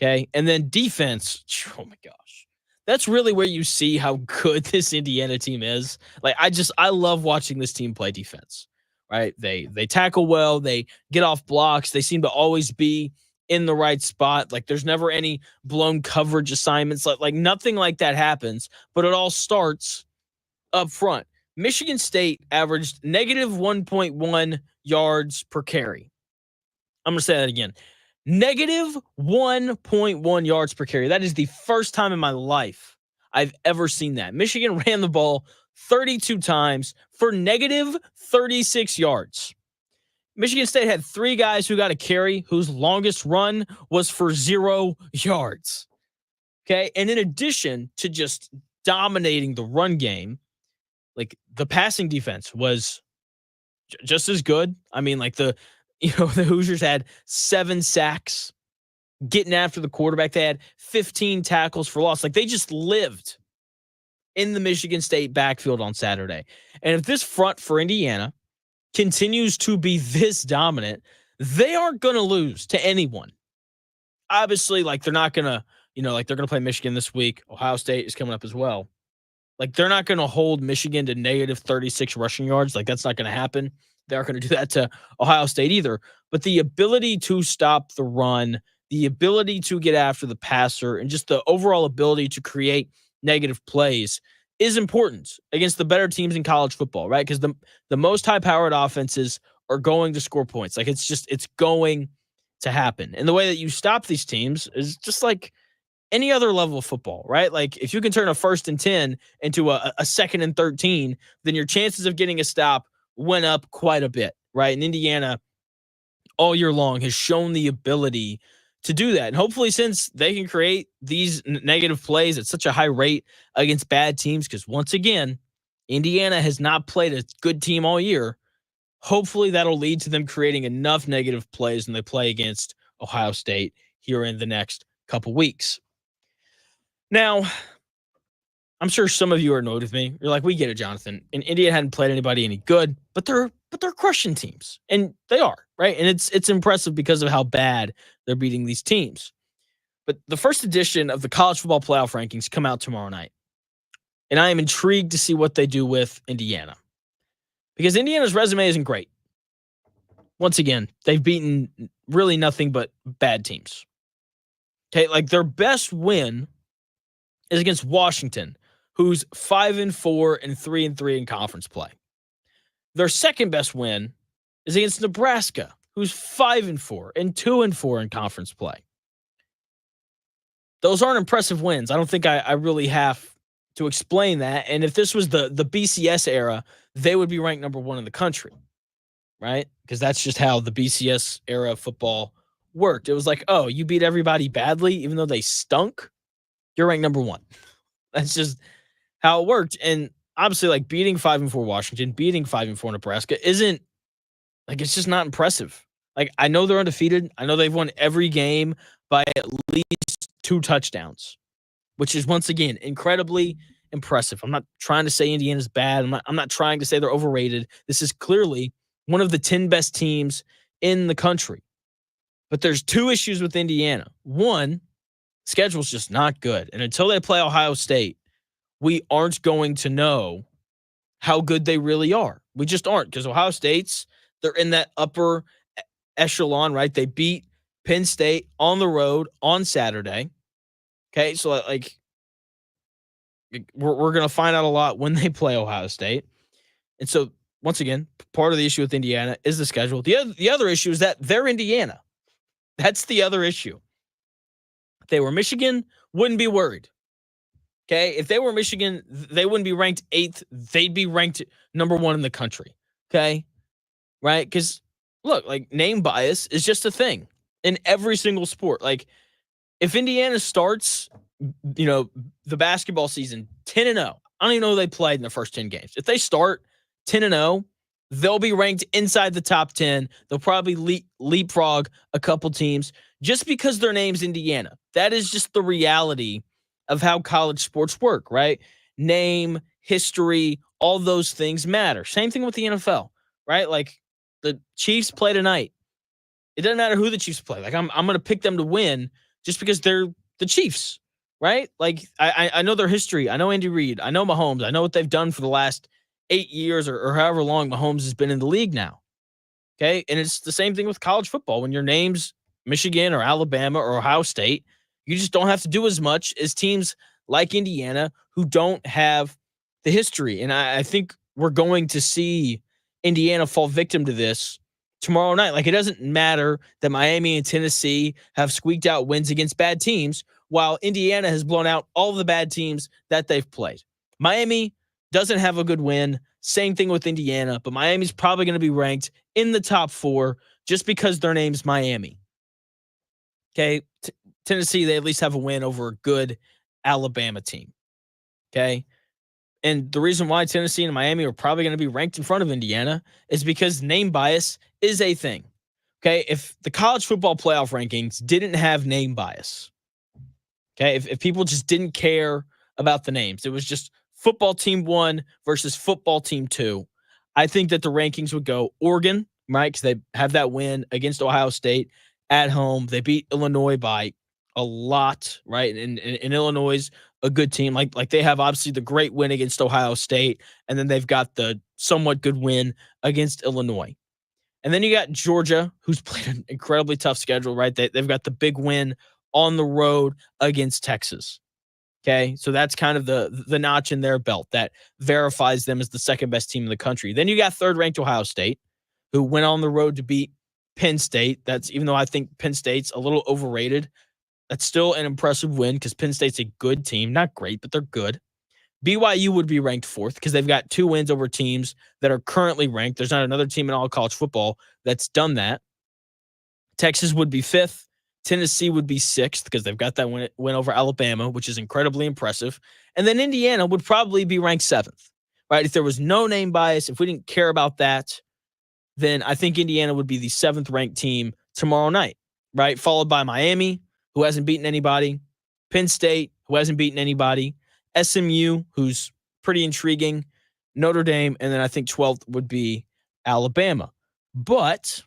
Okay. And then defense, oh my gosh. That's really where you see how good this Indiana team is. Like I love watching this team play defense, right? They tackle well, they get off blocks, they seem to always be in the right spot. Like there's never any blown coverage assignments. Like nothing like that happens, but it all starts up front. Michigan State averaged negative 1.1 yards per carry. I'm going to say that again. Negative 1.1 yards per carry. That is the first time in my life I've ever seen that. Michigan ran the ball 32 times for negative 36 yards. Michigan State had 3 guys who got a carry whose longest run was for 0 yards. Okay. And in addition to just dominating the run game, like the passing defense was just as good. I mean, like the Hoosiers had 7 sacks getting after the quarterback. They had 15 tackles for loss. Like they just lived in the Michigan State backfield on Saturday. And if this front for Indiana continues to be this dominant, they aren't going to lose to anyone. Obviously, like they're not going to, like they're going to play Michigan this week. Ohio State is coming up as well. Like they're not going to hold Michigan to negative 36 rushing yards. Like that's not going to happen. They aren't going to do that to Ohio State either. But the ability to stop the run, the ability to get after the passer, and just the overall ability to create negative plays is important against the better teams in college football, right? Because the most high-powered offenses are going to score points. Like it's going to happen. And the way that you stop these teams is just like any other level of football, right? Like if you can turn a 1st and 10 into a 2nd and 13, then your chances of getting a stop went up quite a bit, right? And Indiana all year long has shown the ability to do that. And hopefully since they can create these negative plays at such a high rate against bad teams, because once again, Indiana has not played a good team all year. Hopefully that'll lead to them creating enough negative plays when they play against Ohio State here in the next couple weeks. Now, I'm sure some of you are annoyed with me. You're like, we get it, Jonathan. And Indiana hadn't played anybody any good, but they're crushing teams. And they are, right? And it's impressive because of how bad they're beating these teams. But the first edition of the college football playoff rankings come out tomorrow night. And I am intrigued to see what they do with Indiana. Because Indiana's resume isn't great. Once again, they've beaten really nothing but bad teams. Okay, like their best win is against Washington, who's 5-4 and 3-3 in conference play. Their second best win is against Nebraska, who's 5-4 and 2-4 in conference play. Those aren't impressive wins. I don't think I really have to explain that. And if this was the BCS era, they would be ranked number 1 in the country, right? Because that's just how the BCS era of football worked. It was like, oh, you beat everybody badly, even though they stunk. You're ranked number 1. That's just how it worked. And obviously, like beating 5-4 Washington, beating 5-4 Nebraska isn't like, it's just not impressive. Like, I know they're undefeated. I know they've won every game by at least 2 touchdowns, which is once again incredibly impressive. I'm not trying to say Indiana's bad. I'm not trying to say they're overrated. This is clearly one of the 10 best teams in the country. But there's 2 issues with Indiana. One, schedule's just not good. And until they play Ohio State, we aren't going to know how good they really are. We just aren't, because Ohio State's, they're in that upper echelon, right? They beat Penn State on the road on Saturday. Okay, so like we're going to find out a lot when they play Ohio State. And so once again, part of the issue with Indiana is the schedule. The other issue is that they're Indiana. That's the other issue. If they were Michigan, wouldn't be worried. Okay, if they were Michigan, they wouldn't be ranked 8th. They'd be ranked number 1 in the country. Okay, right? Because look, like name bias is just a thing in every single sport. Like if Indiana starts, the basketball season 10-0, I don't even know who they played in the first 10 games. If they start 10-0, they'll be ranked inside the top 10. They'll probably leapfrog a couple teams just because their name's Indiana. That is just the reality of how college sports work, right? Name, history, all those things matter. Same thing with the NFL, right? Like the Chiefs play tonight. It doesn't matter who the Chiefs play. Like I'm going to pick them to win just because they're the Chiefs, right? Like I know their history. I know Andy Reid. I know Mahomes. I know what they've done for the last 8 years or however long Mahomes has been in the league now. Okay. And it's the same thing with college football. When your name's Michigan or Alabama or Ohio State, you just don't have to do as much as teams like Indiana who don't have the history. And I think we're going to see Indiana fall victim to this tomorrow night. Like it doesn't matter that Miami and Tennessee have squeaked out wins against bad teams, while Indiana has blown out all of the bad teams that they've played. Miami doesn't have a good win. Same thing with Indiana, but Miami's probably going to be ranked in the top 4 just because their name's Miami. Okay. Tennessee, they at least have a win over a good Alabama team. Okay. And the reason why Tennessee and Miami are probably going to be ranked in front of Indiana is because name bias is a thing. Okay. If the college football playoff rankings didn't have name bias, okay, if people just didn't care about the names, it was just football team 1 versus football team 2, I think that the rankings would go Oregon, right? Because they have that win against Ohio State at home. They beat Illinois by a lot, right? And Illinois is a good team. Like they have obviously the great win against Ohio State, and then they've got the somewhat good win against Illinois. And then you got Georgia, who's played an incredibly tough schedule, right? They've got the big win on the road against Texas. Okay, so that's kind of the notch in their belt that verifies them as the second best team in the country. Then you got third-ranked Ohio State, who went on the road to beat Penn State. That's, even though I think Penn State's a little overrated, that's still an impressive win because Penn State's a good team. Not great, but they're good. BYU would be ranked fourth because they've got 2 wins over teams that are currently ranked. There's not another team in all college football that's done that. Texas would be fifth. Tennessee would be sixth because they've got that win over Alabama, which is incredibly impressive. And then Indiana would probably be ranked seventh, right? If there was no name bias, if we didn't care about that, then I think Indiana would be the 7th ranked team tomorrow night, right? Followed by Miami, who hasn't beaten anybody, Penn State, who hasn't beaten anybody, SMU, who's pretty intriguing, Notre Dame, and then I think 12th would be Alabama. But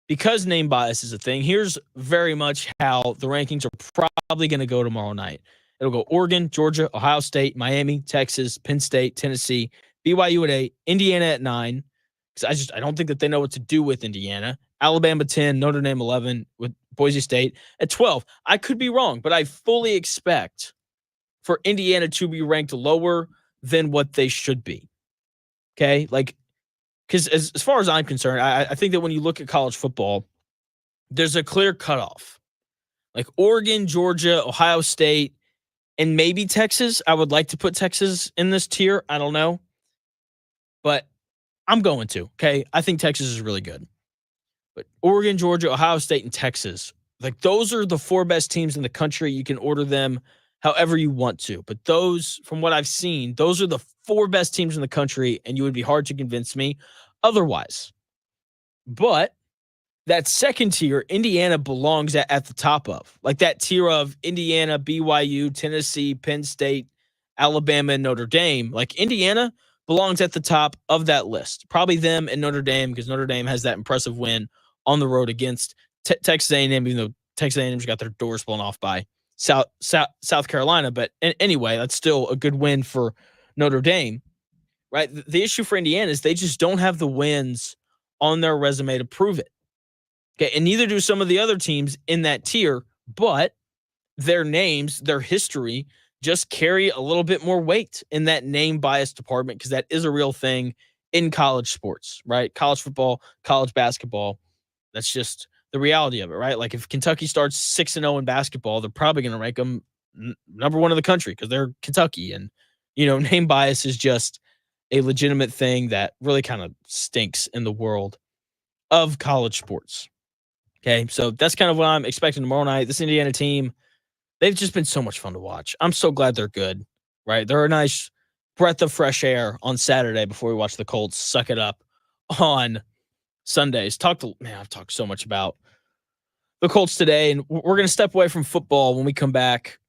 because name bias is a thing, here's very much how the rankings are probably going to go tomorrow night. It'll go Oregon, Georgia, Ohio State, Miami, Texas, Penn State, Tennessee, BYU at 8, Indiana at 9, because I don't think that they know what to do with Indiana, Alabama 10, Notre Dame 11, with Boise State at 12. I could be wrong, but I fully expect for Indiana to be ranked lower than what they should be. Okay? Like, because as far as I'm concerned, I think that when you look at college football, there's a clear cutoff. Like Oregon, Georgia, Ohio State, and maybe Texas. I would like to put Texas in this tier. I don't know. But I'm going to, okay? I think Texas is really good. But Oregon, Georgia, Ohio State, and Texas, like those are the 4 best teams in the country. You can order them however you want to. But those, from what I've seen, those are the 4 best teams in the country, and you would be hard to convince me otherwise. But that second tier, Indiana belongs at the top of. Like that tier of Indiana, BYU, Tennessee, Penn State, Alabama, and Notre Dame. Like Indiana belongs at the top of that list. Probably them and Notre Dame, because Notre Dame has that impressive win on the road against Texas A&M, even though Texas A&M's got their doors blown off by South Carolina. But anyway, that's still a good win for Notre Dame, right? The issue for Indiana is they just don't have the wins on their resume to prove it. Okay, and neither do some of the other teams in that tier, but their names, their history, just carry a little bit more weight in that name bias department because that is a real thing in college sports, right? College football, college basketball. That's just the reality of it, right? Like if Kentucky starts 6-0 in basketball, they're probably going to rank them number 1 in the country because they're Kentucky. And, name bias is just a legitimate thing that really kind of stinks in the world of college sports. Okay, so that's kind of what I'm expecting tomorrow night. This Indiana team, they've just been so much fun to watch. I'm so glad they're good, right? They're a nice breath of fresh air on Saturday before we watch the Colts suck it up on Sundays. I've talked so much about the Colts today, and we're going to step away from football when we come back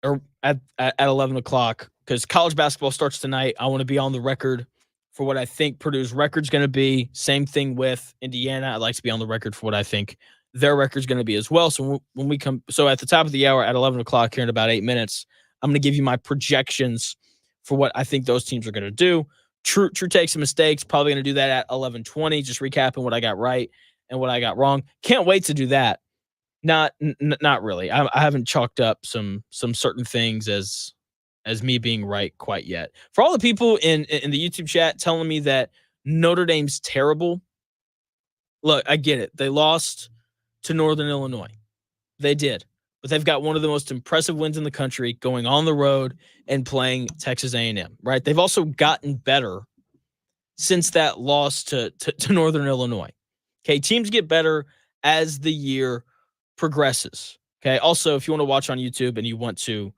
or at 11 o'clock because college basketball starts tonight. I want to be on the record for what I think Purdue's record's going to be. Same thing with Indiana. I'd like to be on the record for what I think their record's going to be as well. So when we come, so at the top of the hour at 11 o'clock here in about 8 minutes, I'm going to give you my projections for what I think those teams are going to do. True takes and mistakes. Probably going to do that at 11:20. Just recapping what I got right and what I got wrong. Can't wait to do that. Not really. I haven't chalked up some certain things as me being right quite yet. For all the people in the YouTube chat telling me that Notre Dame's terrible, look, I get it. They lost to Northern Illinois. They did. But they've got one of the most impressive wins in the country going on the road and playing Texas A&M, right? They've also gotten better since that loss to Northern Illinois. Okay, teams get better as the year progresses. Okay, also, if you want to watch on YouTube and you want to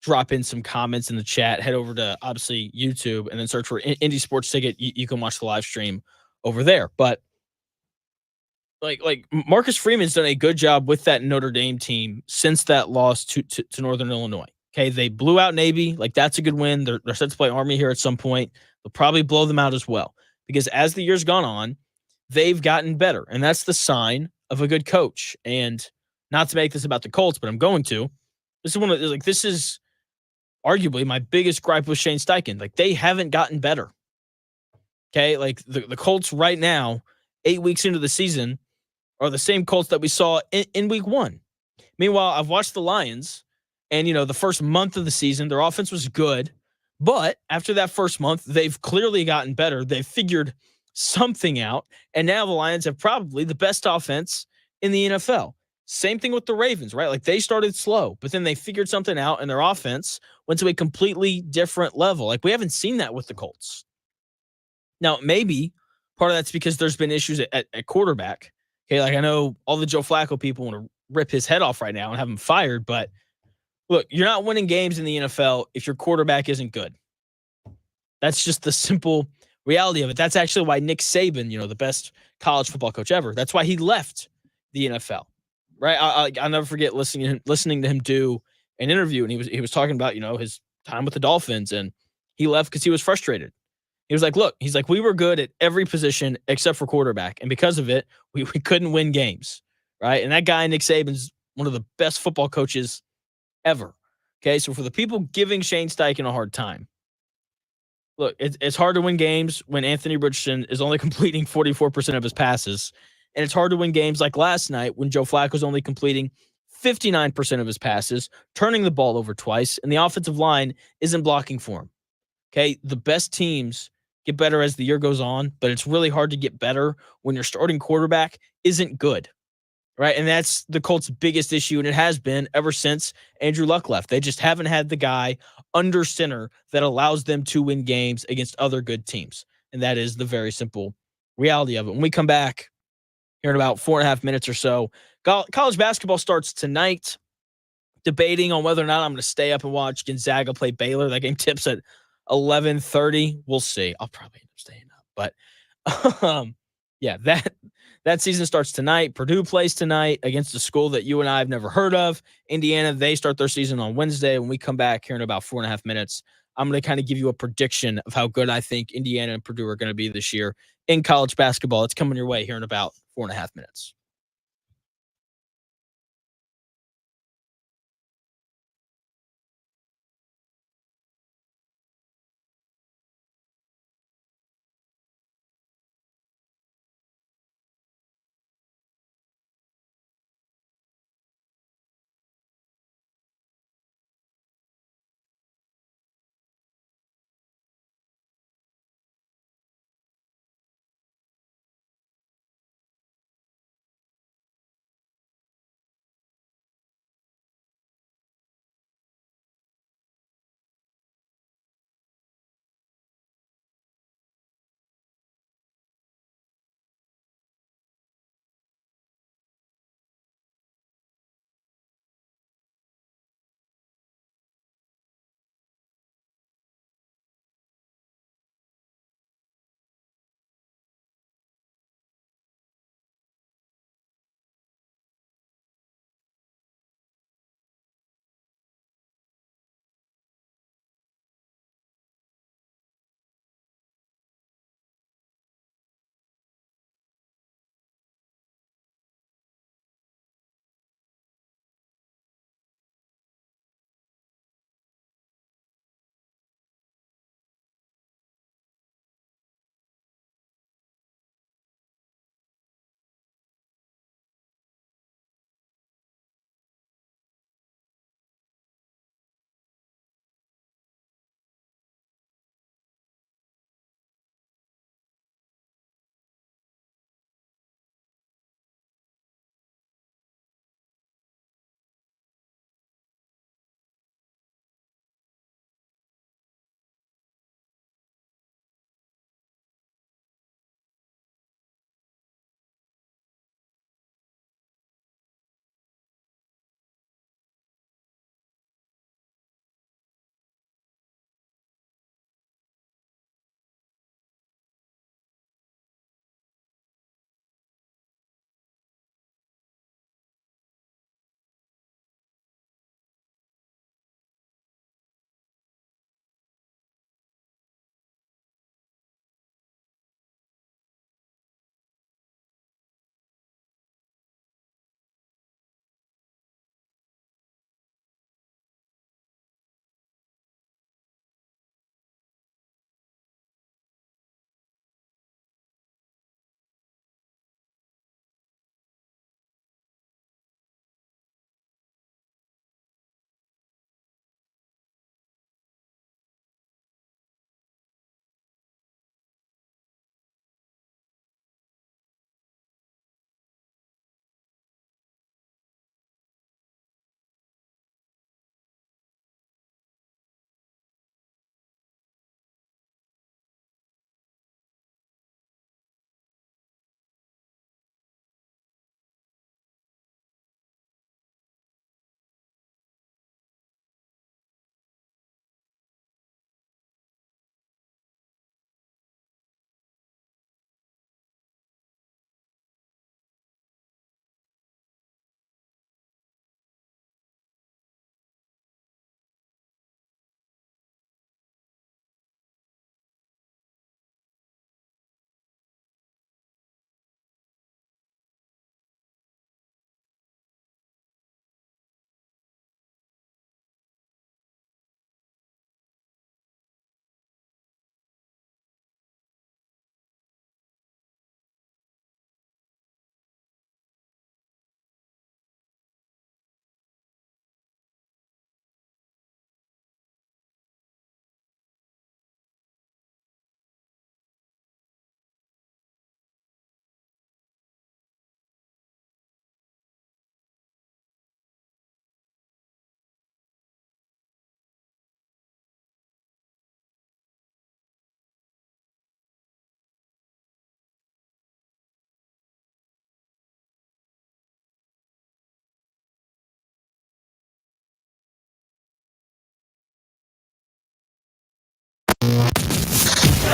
drop in some comments in the chat, head over to, obviously, YouTube and then search for Indie Sports Ticket. You can watch the live stream over there. But like Marcus Freeman's done a good job with that Notre Dame team since that loss to Northern Illinois. Okay, they blew out Navy. Like, that's a good win. They're set to play Army here at some point. They'll probably blow them out as well. because as the year's gone on, they've gotten better. And that's the sign of a good coach. And not to make this about the Colts, but I'm going to. This is arguably my biggest gripe with Shane Steichen. Like, they haven't gotten better. Okay. Like the Colts right now, 8 weeks into the season, are the same Colts that we saw in week one. Meanwhile, I've watched the Lions, and the first month of the season, their offense was good. But after that first month, they've clearly gotten better. They've figured something out. And now the Lions have probably the best offense in the NFL. Same thing with the Ravens, right? Like, they started slow, but then they figured something out, and their offense went to a completely different level. Like, we haven't seen that with the Colts. Now, maybe part of that's because there's been issues at quarterback. Okay, like, I know all the Joe Flacco people want to rip his head off right now and have him fired, but look, you're not winning games in the NFL if your quarterback isn't good. That's just the simple reality of it. That's actually why Nick Saban, the best college football coach ever, that's why he left the NFL, right? I'll never forget listening to him do an interview, and he was talking about, his time with the Dolphins, and he left because he was frustrated. He was like, look, we were good at every position except for quarterback. And because of it, we couldn't win games, right? And that guy, Nick Saban's one of the best football coaches ever. Okay, so for the people giving Shane Steichen a hard time, look, it's hard to win games when Anthony Richardson is only completing 44% of his passes. And it's hard to win games like last night when Joe Flacco's only completing 59% of his passes, turning the ball over twice, and the offensive line isn't blocking for him. Okay, the best teams get better as the year goes on, but it's really hard to get better when your starting quarterback isn't good, right? And that's the Colts' biggest issue, and it has been ever since Andrew Luck left. They just haven't had the guy under center that allows them to win games against other good teams, and that is the very simple reality of it. When we come back here in about 4.5 minutes or so, college basketball starts tonight. Debating on whether or not I'm going to stay up and watch Gonzaga play Baylor. That game tips at 11:30. We'll see. I'll probably end up staying up, but yeah, that season starts tonight. Purdue plays tonight against a school that you and I have never heard of. Indiana, they start their season on Wednesday. When we come back here in about 4.5 minutes, I'm going to kind of give you a prediction of how good I think Indiana and Purdue are going to be this year in college basketball. It's coming your way here in about 4.5 minutes.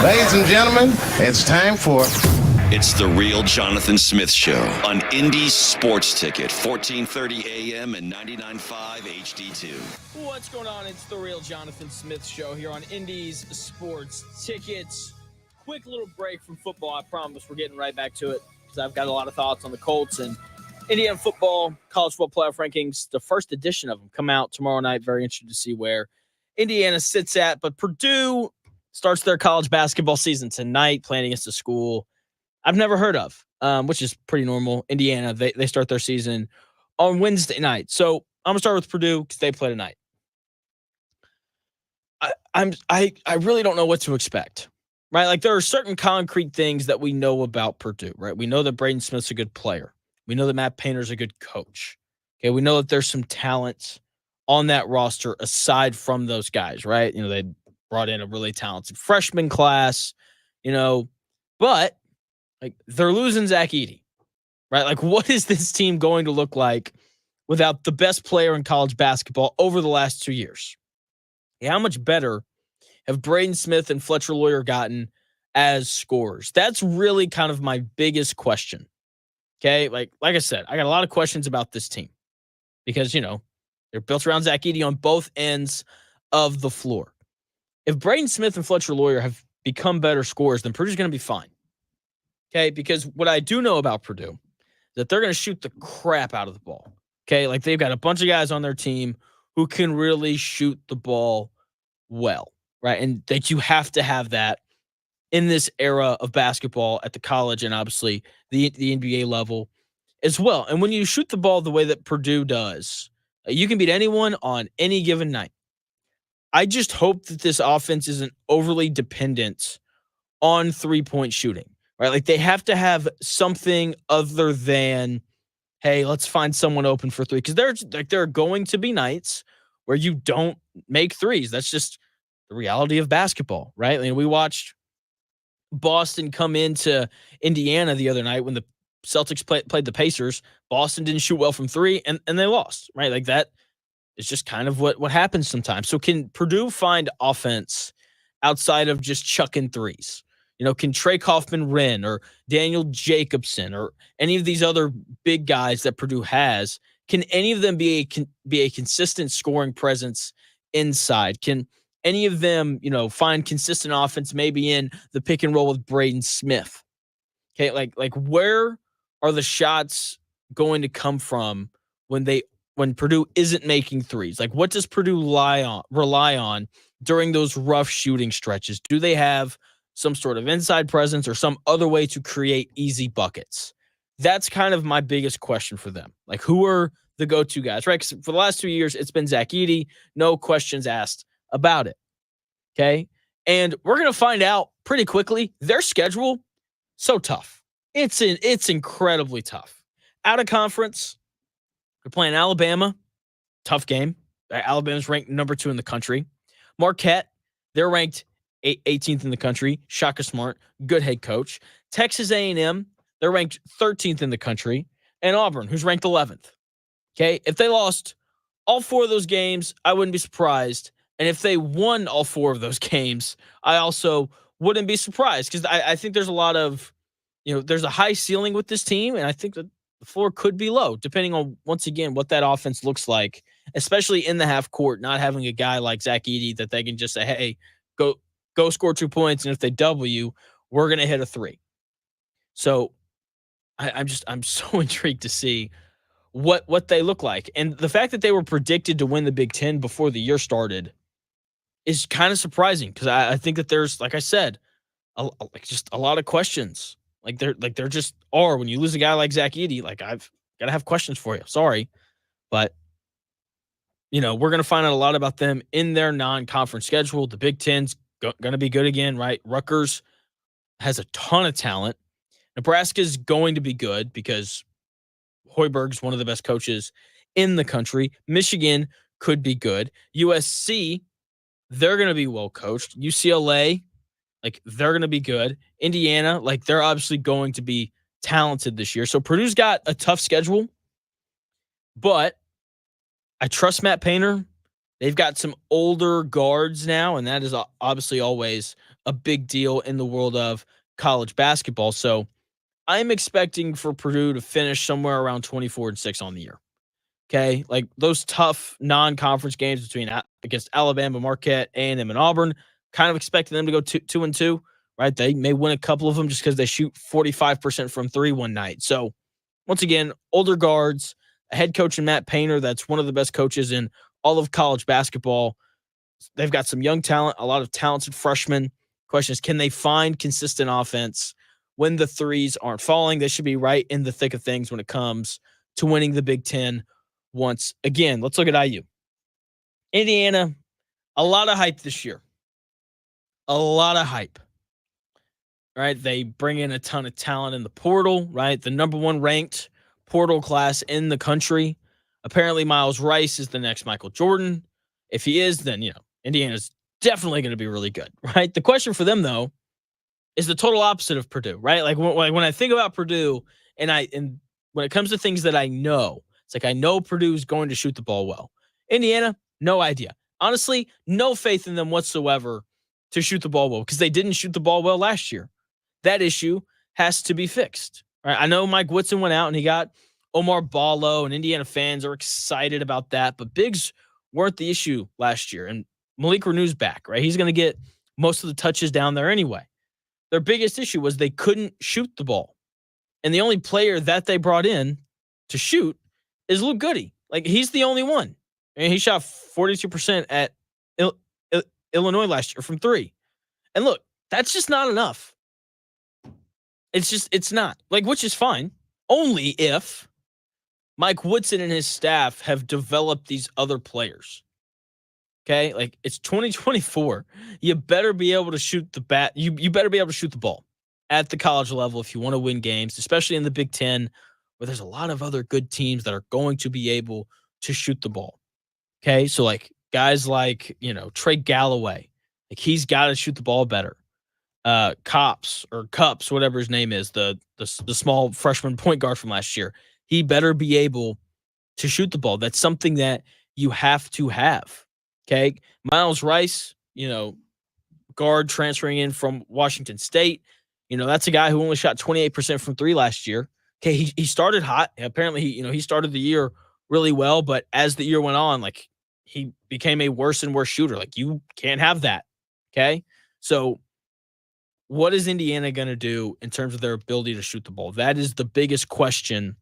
Ladies and gentlemen, it's time for... It's the Real Jonathan Smith Show on Indy's Sports Ticket, 1430 AM and 99.5 HD2. What's going on? It's the Real Jonathan Smith Show here on Indy's Sports Tickets. Quick little break from football. I promise we're getting right back to it because I've got a lot of thoughts on the Colts and Indiana football, college football playoff rankings. The first edition of them come out tomorrow night. Very interested to see where Indiana sits at. But Purdue starts their college basketball season tonight, playing against a school I've never heard of, which is pretty normal. Indiana, they start their season on Wednesday night. So I'm going to start with Purdue because they play tonight. I really don't know what to expect, right? Like there are certain concrete things that we know about Purdue, right? We know that Braden Smith's a good player. We know that Matt Painter's a good coach. Okay, we know that there's some talent on that roster aside from those guys, right? You know, they brought in a really talented freshman class, but like they're losing Zach Edey, right? Like what is this team going to look like without the best player in college basketball over the last 2 years? How much better have Braden Smith and Fletcher Lawyer gotten as scorers? That's really kind of my biggest question. Okay, like I said, I got a lot of questions about this team because, they're built around Zach Edey on both ends of the floor. If Braden Smith and Fletcher Lawyer have become better scorers, then Purdue's going to be fine. Okay, because what I do know about Purdue is that they're going to shoot the crap out of the ball. Okay, like they've got a bunch of guys on their team who can really shoot the ball well, right? And that you have to have that in this era of basketball at the college and obviously the NBA level as well. And when you shoot the ball the way that Purdue does, you can beat anyone on any given night. I just hope that this offense isn't overly dependent on three-point shooting, right? Like they have to have something other than, hey, let's find someone open for three. Because there are going to be nights where you don't make threes. That's just the reality of basketball, right? I mean, we watched Boston come into Indiana the other night when the Celtics played the Pacers. Boston didn't shoot well from three, and they lost, right? Like that is just kind of what happens sometimes. So can Purdue find offense outside of just chucking threes? Can Trey Kaufman-Renn or Daniel Jacobson or any of these other big guys that Purdue has, can any of them be a consistent scoring presence inside? Can any of them, find consistent offense maybe in the pick and roll with Braden Smith? Okay, like where are the shots going to come from when Purdue isn't making threes? Like what does Purdue rely on during those rough shooting stretches? Do they have some sort of inside presence or some other way to create easy buckets? That's kind of my biggest question for them. Like who are the go-to guys, right? Because for the last 2 years, it's been Zach Edey. No questions asked about it. Okay. And we're going to find out pretty quickly. Their schedule, so tough. It's incredibly tough. Out of conference, they're playing Alabama. Tough game. Alabama's ranked number 2 in the country. Marquette, they're ranked 18th in the country. Shaka Smart, good head coach. Texas A&M, they're ranked 13th in the country. And Auburn, who's ranked 11th. Okay, if they lost all 4 of those games, I wouldn't be surprised. And if they won all 4 of those games, I also wouldn't be surprised because I think there's a lot of, there's a high ceiling with this team, and I think that the floor could be low, depending on, once again, what that offense looks like, especially in the half court, not having a guy like Zach Edey that they can just say, hey, go score 2 points, and if they double you, we're going to hit a 3. So I'm so intrigued to see what they look like. And the fact that they were predicted to win the Big Ten before the year started is kind of surprising because I think that there's, like I said, just a lot of questions. Like there just are when you lose a guy like Zach Edey. Like I've got to have questions for you. Sorry, but we're going to find out a lot about them in their non-conference schedule. The Big Ten's going to be good again, right? Rutgers has a ton of talent. Nebraska's going to be good because Hoiberg's one of the best coaches in the country. Michigan could be good. USC, they're going to be well coached. UCLA, like they're going to be good. Indiana, like they're obviously going to be talented this year. So Purdue's got a tough schedule, but I trust Matt Painter. They've got some older guards now, and that is obviously always a big deal in the world of college basketball. So I'm expecting for Purdue to finish somewhere around 24-6 on the year. Okay, like those tough non-conference games between against Alabama, Marquette, A&M, and Auburn. Kind of expecting them to go 2-2. Right, they may win a couple of them just because they shoot 45% from three one night. So once again, older guards, a head coach in Matt Painter that's one of the best coaches in all of college basketball. They've got some young talent, a lot of talented freshmen. Question is, can they find consistent offense when the threes aren't falling? They should be right in the thick of things when it comes to winning the Big Ten once again. Let's look at IU. Indiana, a lot of hype this year. A lot of hype. Right? They bring in a ton of talent in the portal, right? The number one ranked portal class in the country. Apparently, Miles Rice is the next Michael Jordan. If he is, then, Indiana's definitely going to be really good, right? The question for them, though, is the total opposite of Purdue, right? Like when I think about Purdue and when it comes to things that I know, it's like I know Purdue's going to shoot the ball well. Indiana, no idea. Honestly, no faith in them whatsoever to shoot the ball well because they didn't shoot the ball well last year. That issue has to be fixed. Right? I know Mike Woodson went out and he got Omar Ballo, and Indiana fans are excited about that, but bigs weren't the issue last year. And Malik Renew's back, right? He's going to get most of the touches down there anyway. Their biggest issue was they couldn't shoot the ball. And the only player that they brought in to shoot is Luke Goody. Like, he's the only one. And he shot 42% at Illinois last year from three. And look, that's just not enough. It's not. Like, which is fine. Only if Mike Woodson and his staff have developed these other players. Okay? Like, it's 2024. You better be able to shoot the bat. You better be able to shoot the ball at the college level if you want to win games, especially in the Big Ten, where there's a lot of other good teams that are going to be able to shoot the ball. Okay? So, like, guys like, Trey Galloway, like, he's got to shoot the ball better. Cups, whatever his name is, the small freshman point guard from last year. He better be able to shoot the ball. That's something that you have to have. Okay. Miles Rice, guard transferring in from Washington State. That's a guy who only shot 28% from three last year. Okay. He started hot. Apparently he started the year really well, but as the year went on, like, he became a worse and worse shooter. Like, you can't have that. Okay. So what is Indiana going to do in terms of their ability to shoot the ball? That is the biggest question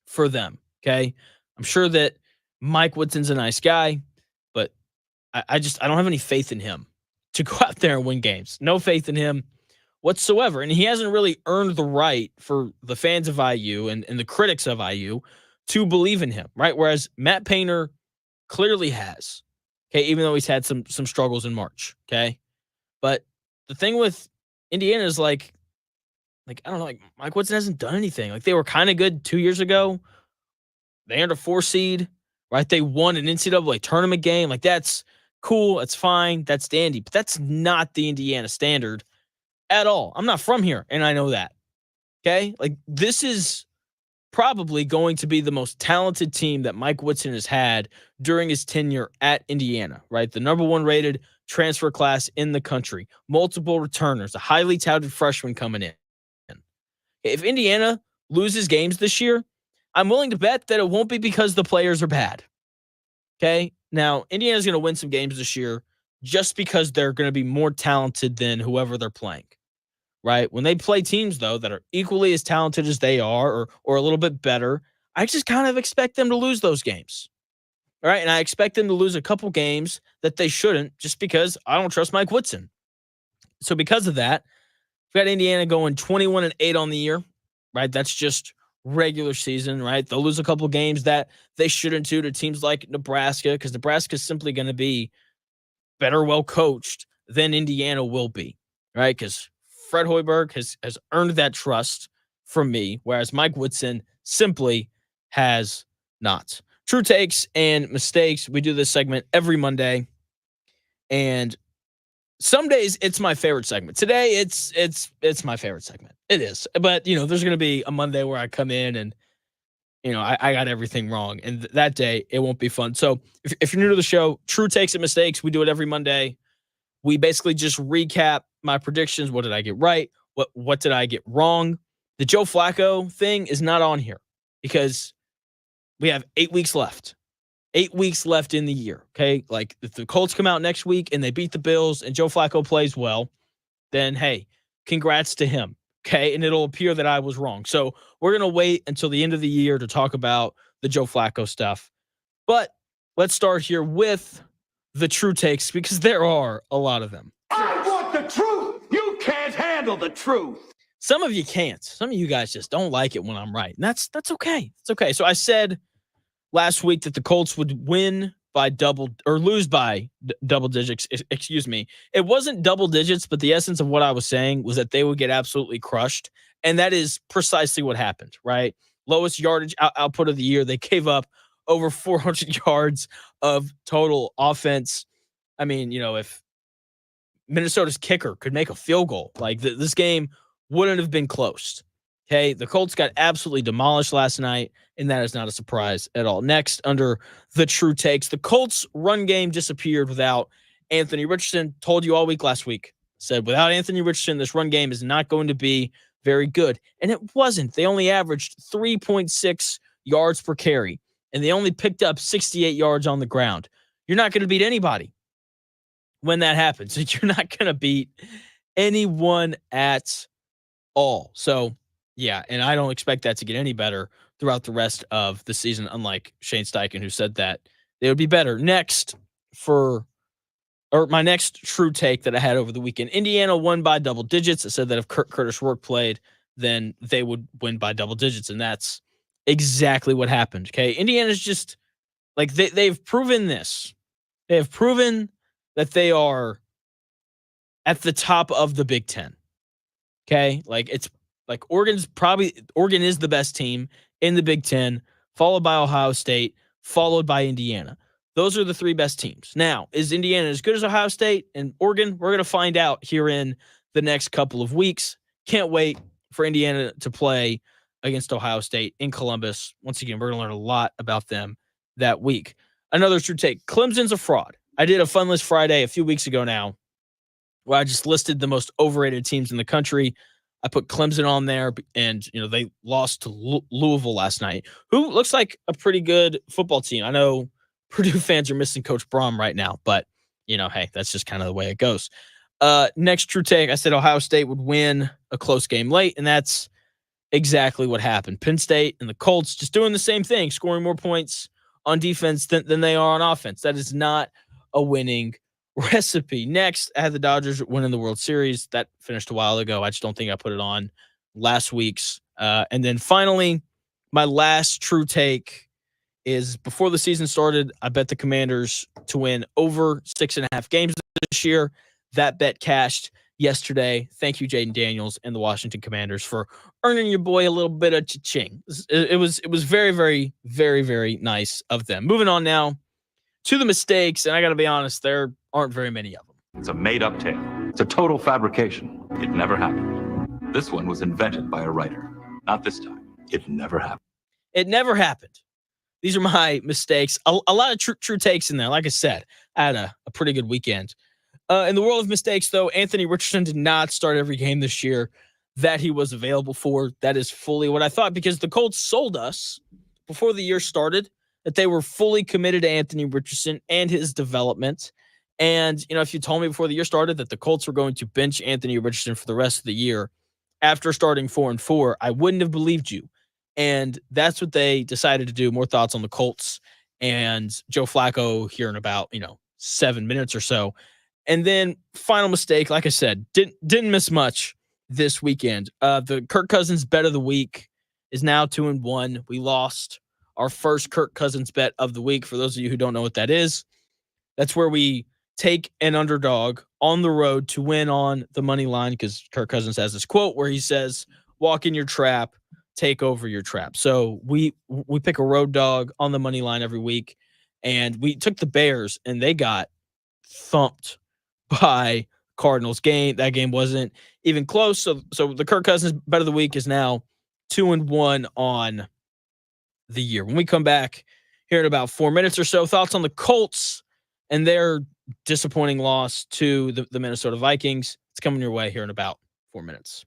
for them, okay? I'm sure that Mike Woodson's a nice guy, but I don't have any faith in him to go out there and win games. No faith in him whatsoever. And he hasn't really earned the right for the fans of IU and the critics of IU to believe in him, right? Whereas Matt Painter clearly has, okay, even though he's had some struggles in March, okay? But the thing with Indiana is like I don't know, like, Mike Woodson hasn't done anything. Like, they were kind of good 2 years ago. They earned a 4 seed, right? They won an NCAA tournament game. Like, that's cool. That's fine. That's dandy. But that's not the Indiana standard at all. I'm not from here, and I know that. Okay? Like, this is probably going to be the most talented team that Mike Woodson has had during his tenure at Indiana, right? The number one rated transfer class in the country, multiple returners, a highly touted freshman coming in. If Indiana loses games this year, I'm willing to bet that it won't be because the players are bad. Okay? Now, Indiana's going to win some games this year just because they're going to be more talented than whoever they're playing. Right? When they play teams, though, that are equally as talented as they are or a little bit better, I just kind of expect them to lose those games. All right? And I expect them to lose a couple games that they shouldn't just because I don't trust Mike Woodson. So because of that, we've got Indiana going 21-8 on the year, right? That's just regular season, right? They'll lose a couple games that they shouldn't to teams like Nebraska because Nebraska is simply going to be better well coached than Indiana will be, right? Because Fred Hoiberg has earned that trust from me, whereas Mike Woodson simply has not. True takes and mistakes. We do this segment every Monday, and some days it's my favorite segment. Today it's my favorite segment. It is, but there's going to be a Monday where I come in and I got everything wrong, and that day it won't be fun. So if you're new to the show, true takes and mistakes, we do it every Monday. We basically just recap my predictions. What did I get right? What did I get wrong? The Joe Flacco thing is not on here because we have 8 weeks left. 8 weeks left in the year, okay? Like, if the Colts come out next week and they beat the Bills and Joe Flacco plays well, then, hey, congrats to him, okay? And it'll appear that I was wrong. So we're going to wait until the end of the year to talk about the Joe Flacco stuff. But let's start here with the true takes because there are a lot of them. I want the truth. You can't handle the truth. Some of you can't. Some of you guys just don't like it when I'm right. And that's okay. It's okay. So I said last week that the Colts would win by lose by double digits. Excuse me. It wasn't double digits, but the essence of what I was saying was that they would get absolutely crushed. And that is precisely what happened, right? Lowest yardage output of the year. They gave up over 400 yards of total offense. I mean, if Minnesota's kicker could make a field goal, like this game wouldn't have been close. Okay, the Colts got absolutely demolished last night, and that is not a surprise at all. Next, under the true takes, the Colts' run game disappeared without Anthony Richardson. Told you all week last week. Said without Anthony Richardson, this run game is not going to be very good. And it wasn't. They only averaged 3.6 yards per carry, and they only picked up 68 yards on the ground. You're not going to beat anybody when that happens. You're not going to beat anyone at all. So, yeah, and I don't expect that to get any better throughout the rest of the season, unlike Shane Steichen, who said that they would be better. Next, my next true take that I had over the weekend, Indiana won by double digits. I said that if Curtis Rourke played, then they would win by double digits, and that's exactly what happened. Okay, Indiana's just like they've proven this. They have proven that they are at the top of the Big Ten. Okay, Oregon is the best team in the Big Ten, followed by Ohio State, followed by Indiana. Those are the three best teams. Now, is Indiana as good as Ohio State and Oregon? We're going to find out here in the next couple of weeks. Can't wait for Indiana to play against Ohio State in Columbus. Once again, we're going to learn a lot about them that week. Another true take, Clemson's a fraud. I did a Fun List Friday a few weeks ago now where I just listed the most overrated teams in the country. I put Clemson on there, and they lost to Louisville last night, who looks like a pretty good football team. I know Purdue fans are missing Coach Brom right now, but hey, that's just kind of the way it goes. Next true take, I said Ohio State would win a close game late, and that's exactly what happened. Penn State and the Colts just doing the same thing, scoring more points on defense than they are on offense. That is not a winning recipe. Next, I had the Dodgers winning the World Series. That finished a while ago. I just don't think I put it on last week's. And then finally, my last true take is before the season started, I bet the Commanders to win over 6.5 games this year. That bet cashed yesterday. Thank you, Jaden Daniels and the Washington Commanders, for earning your boy a little bit of cha-ching. It was very, very, very, very nice of them. Moving on now to the mistakes, and I got to be honest, there aren't very many of them. It's a made-up tale. It's a total fabrication. It never happened. This one was invented by a writer. Not this time. It never happened. It never happened. These are my mistakes. A lot of true takes in there. Like I said, I had a pretty good weekend. In the world of mistakes, though, Anthony Richardson did not start every game this year that he was available for. That is fully what I thought, because the Colts sold us before the year started that they were fully committed to Anthony Richardson and his development. And, if you told me before the year started that the Colts were going to bench Anthony Richardson for the rest of the year after starting 4-4, I wouldn't have believed you. And that's what they decided to do. More thoughts on the Colts and Joe Flacco here in about, 7 minutes or so. And then final mistake, like I said, didn't miss much this weekend. The Kirk Cousins bet of the week is now 2-1. We lost our first Kirk Cousins bet of the week. For those of you who don't know what that is, that's where we take an underdog on the road to win on the money line, because Kirk Cousins has this quote where he says, "Walk in your trap, take over your trap." So we pick a road dog on the money line every week, and we took the Bears, and they got thumped by Cardinals. That game wasn't even close. So the Kirk Cousins bet of the week is now 2-1 on the year. When we come back here in about 4 minutes or so, thoughts on the Colts and their disappointing loss to the Minnesota Vikings. It's coming your way here in about 4 minutes.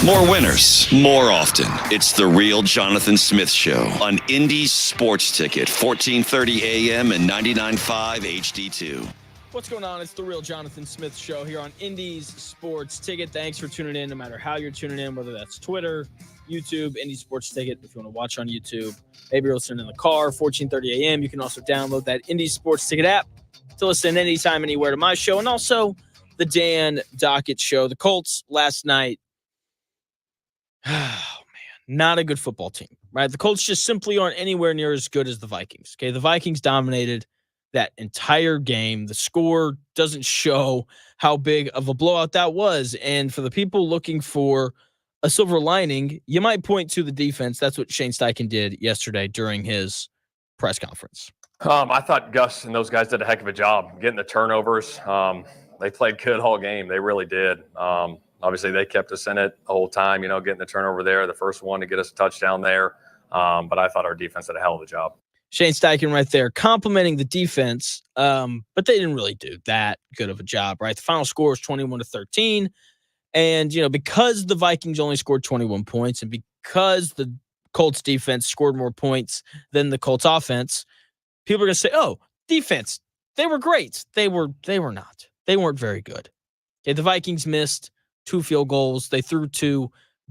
More winners, more often. It's the real Jonathan Smith Show on Indy's Sports Ticket, 1430 AM and 99.5 HD2. What's going on? It's the real Jonathan Smith Show here on Indy's Sports Ticket. Thanks for tuning in, no matter how you're tuning in, whether that's Twitter, YouTube, Indy Sports Ticket. If you want to watch on YouTube, maybe you're listening in the car, 1430 AM. You can also download that Indy Sports Ticket app to listen anytime, anywhere to my show, and also the Dan Dockett Show. The Colts last night, oh, man, not a good football team, right? The Colts just simply aren't anywhere near as good as the Vikings, okay? The Vikings dominated that entire game. The score doesn't show how big of a blowout that was. And for the people looking for a silver lining, you might point to the defense. That's what Shane Steichen did yesterday during his press conference. I thought Gus and those guys did a heck of a job getting the turnovers. They played good all game. They really did. Obviously, they kept us in it the whole time, getting the turnover there, the first one to get us a touchdown there. But I thought our defense did a hell of a job. Shane Steichen right there complimenting the defense, but they didn't really do that good of a job, right? The final score was 21-13. And, because the Vikings only scored 21 points and because the Colts defense scored more points than the Colts offense, people are going to say, oh, defense, they were great. They were not. They weren't very good. Okay, the Vikings missed 2 field goals. They threw 2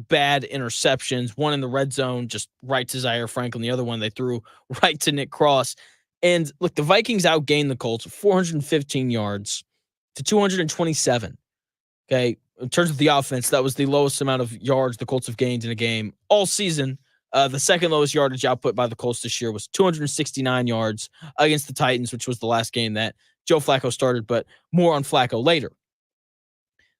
bad interceptions, one in the red zone, just right to Zaire Franklin. The other one they threw right to Nick Cross. And look, the Vikings outgained the Colts 415 yards to 227. Okay, in terms of the offense, that was the lowest amount of yards the Colts have gained in a game all season. The second lowest yardage output by the Colts this year was 269 yards against the Titans, which was the last game that Joe Flacco started, but more on Flacco later.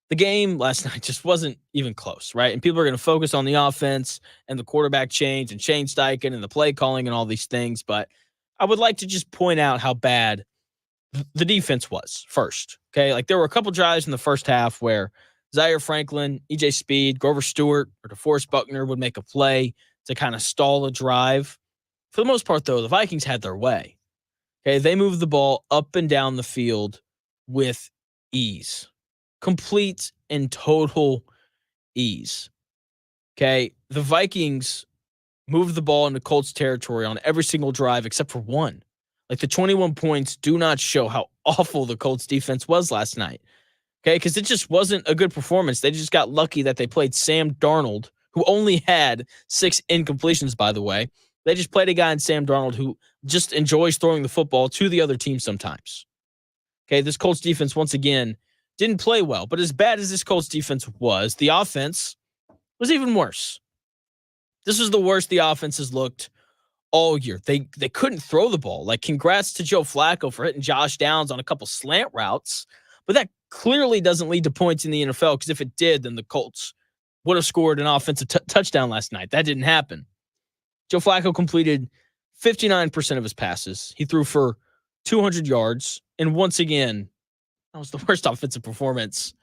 The game last night just wasn't even close, right? And people are going to focus on the offense and the quarterback change and Shane Steichen and the play calling and all these things, but I would like to just point out how bad the defense was first, okay? Like there were a couple drives in the first half where Zaire Franklin, EJ Speed, Grover Stewart, or DeForest Buckner would make a play to kind of stall a drive. For the most part, though, the Vikings had their way. Okay, they moved the ball up and down the field with ease. Complete and total ease. Okay, the Vikings moved the ball into Colts territory on every single drive except for one. Like the 21 points do not show how awful the Colts defense was last night. Okay, because it just wasn't a good performance. They just got lucky that they played Sam Darnold, who only had 6 incompletions, by the way. They just played a guy in Sam Darnold who just enjoys throwing the football to the other team sometimes. Okay, this Colts defense, once again, didn't play well. But as bad as this Colts defense was, the offense was even worse. This was the worst the offense has looked all year. They couldn't throw the ball. Like, congrats to Joe Flacco for hitting Josh Downs on a couple slant routes. But that clearly doesn't lead to points in the NFL, because if it did, then the Colts would have scored an offensive touchdown last night. That didn't happen. Joe Flacco completed 59% of his passes. He threw for 200 yards. And once again, that was the worst offensive performance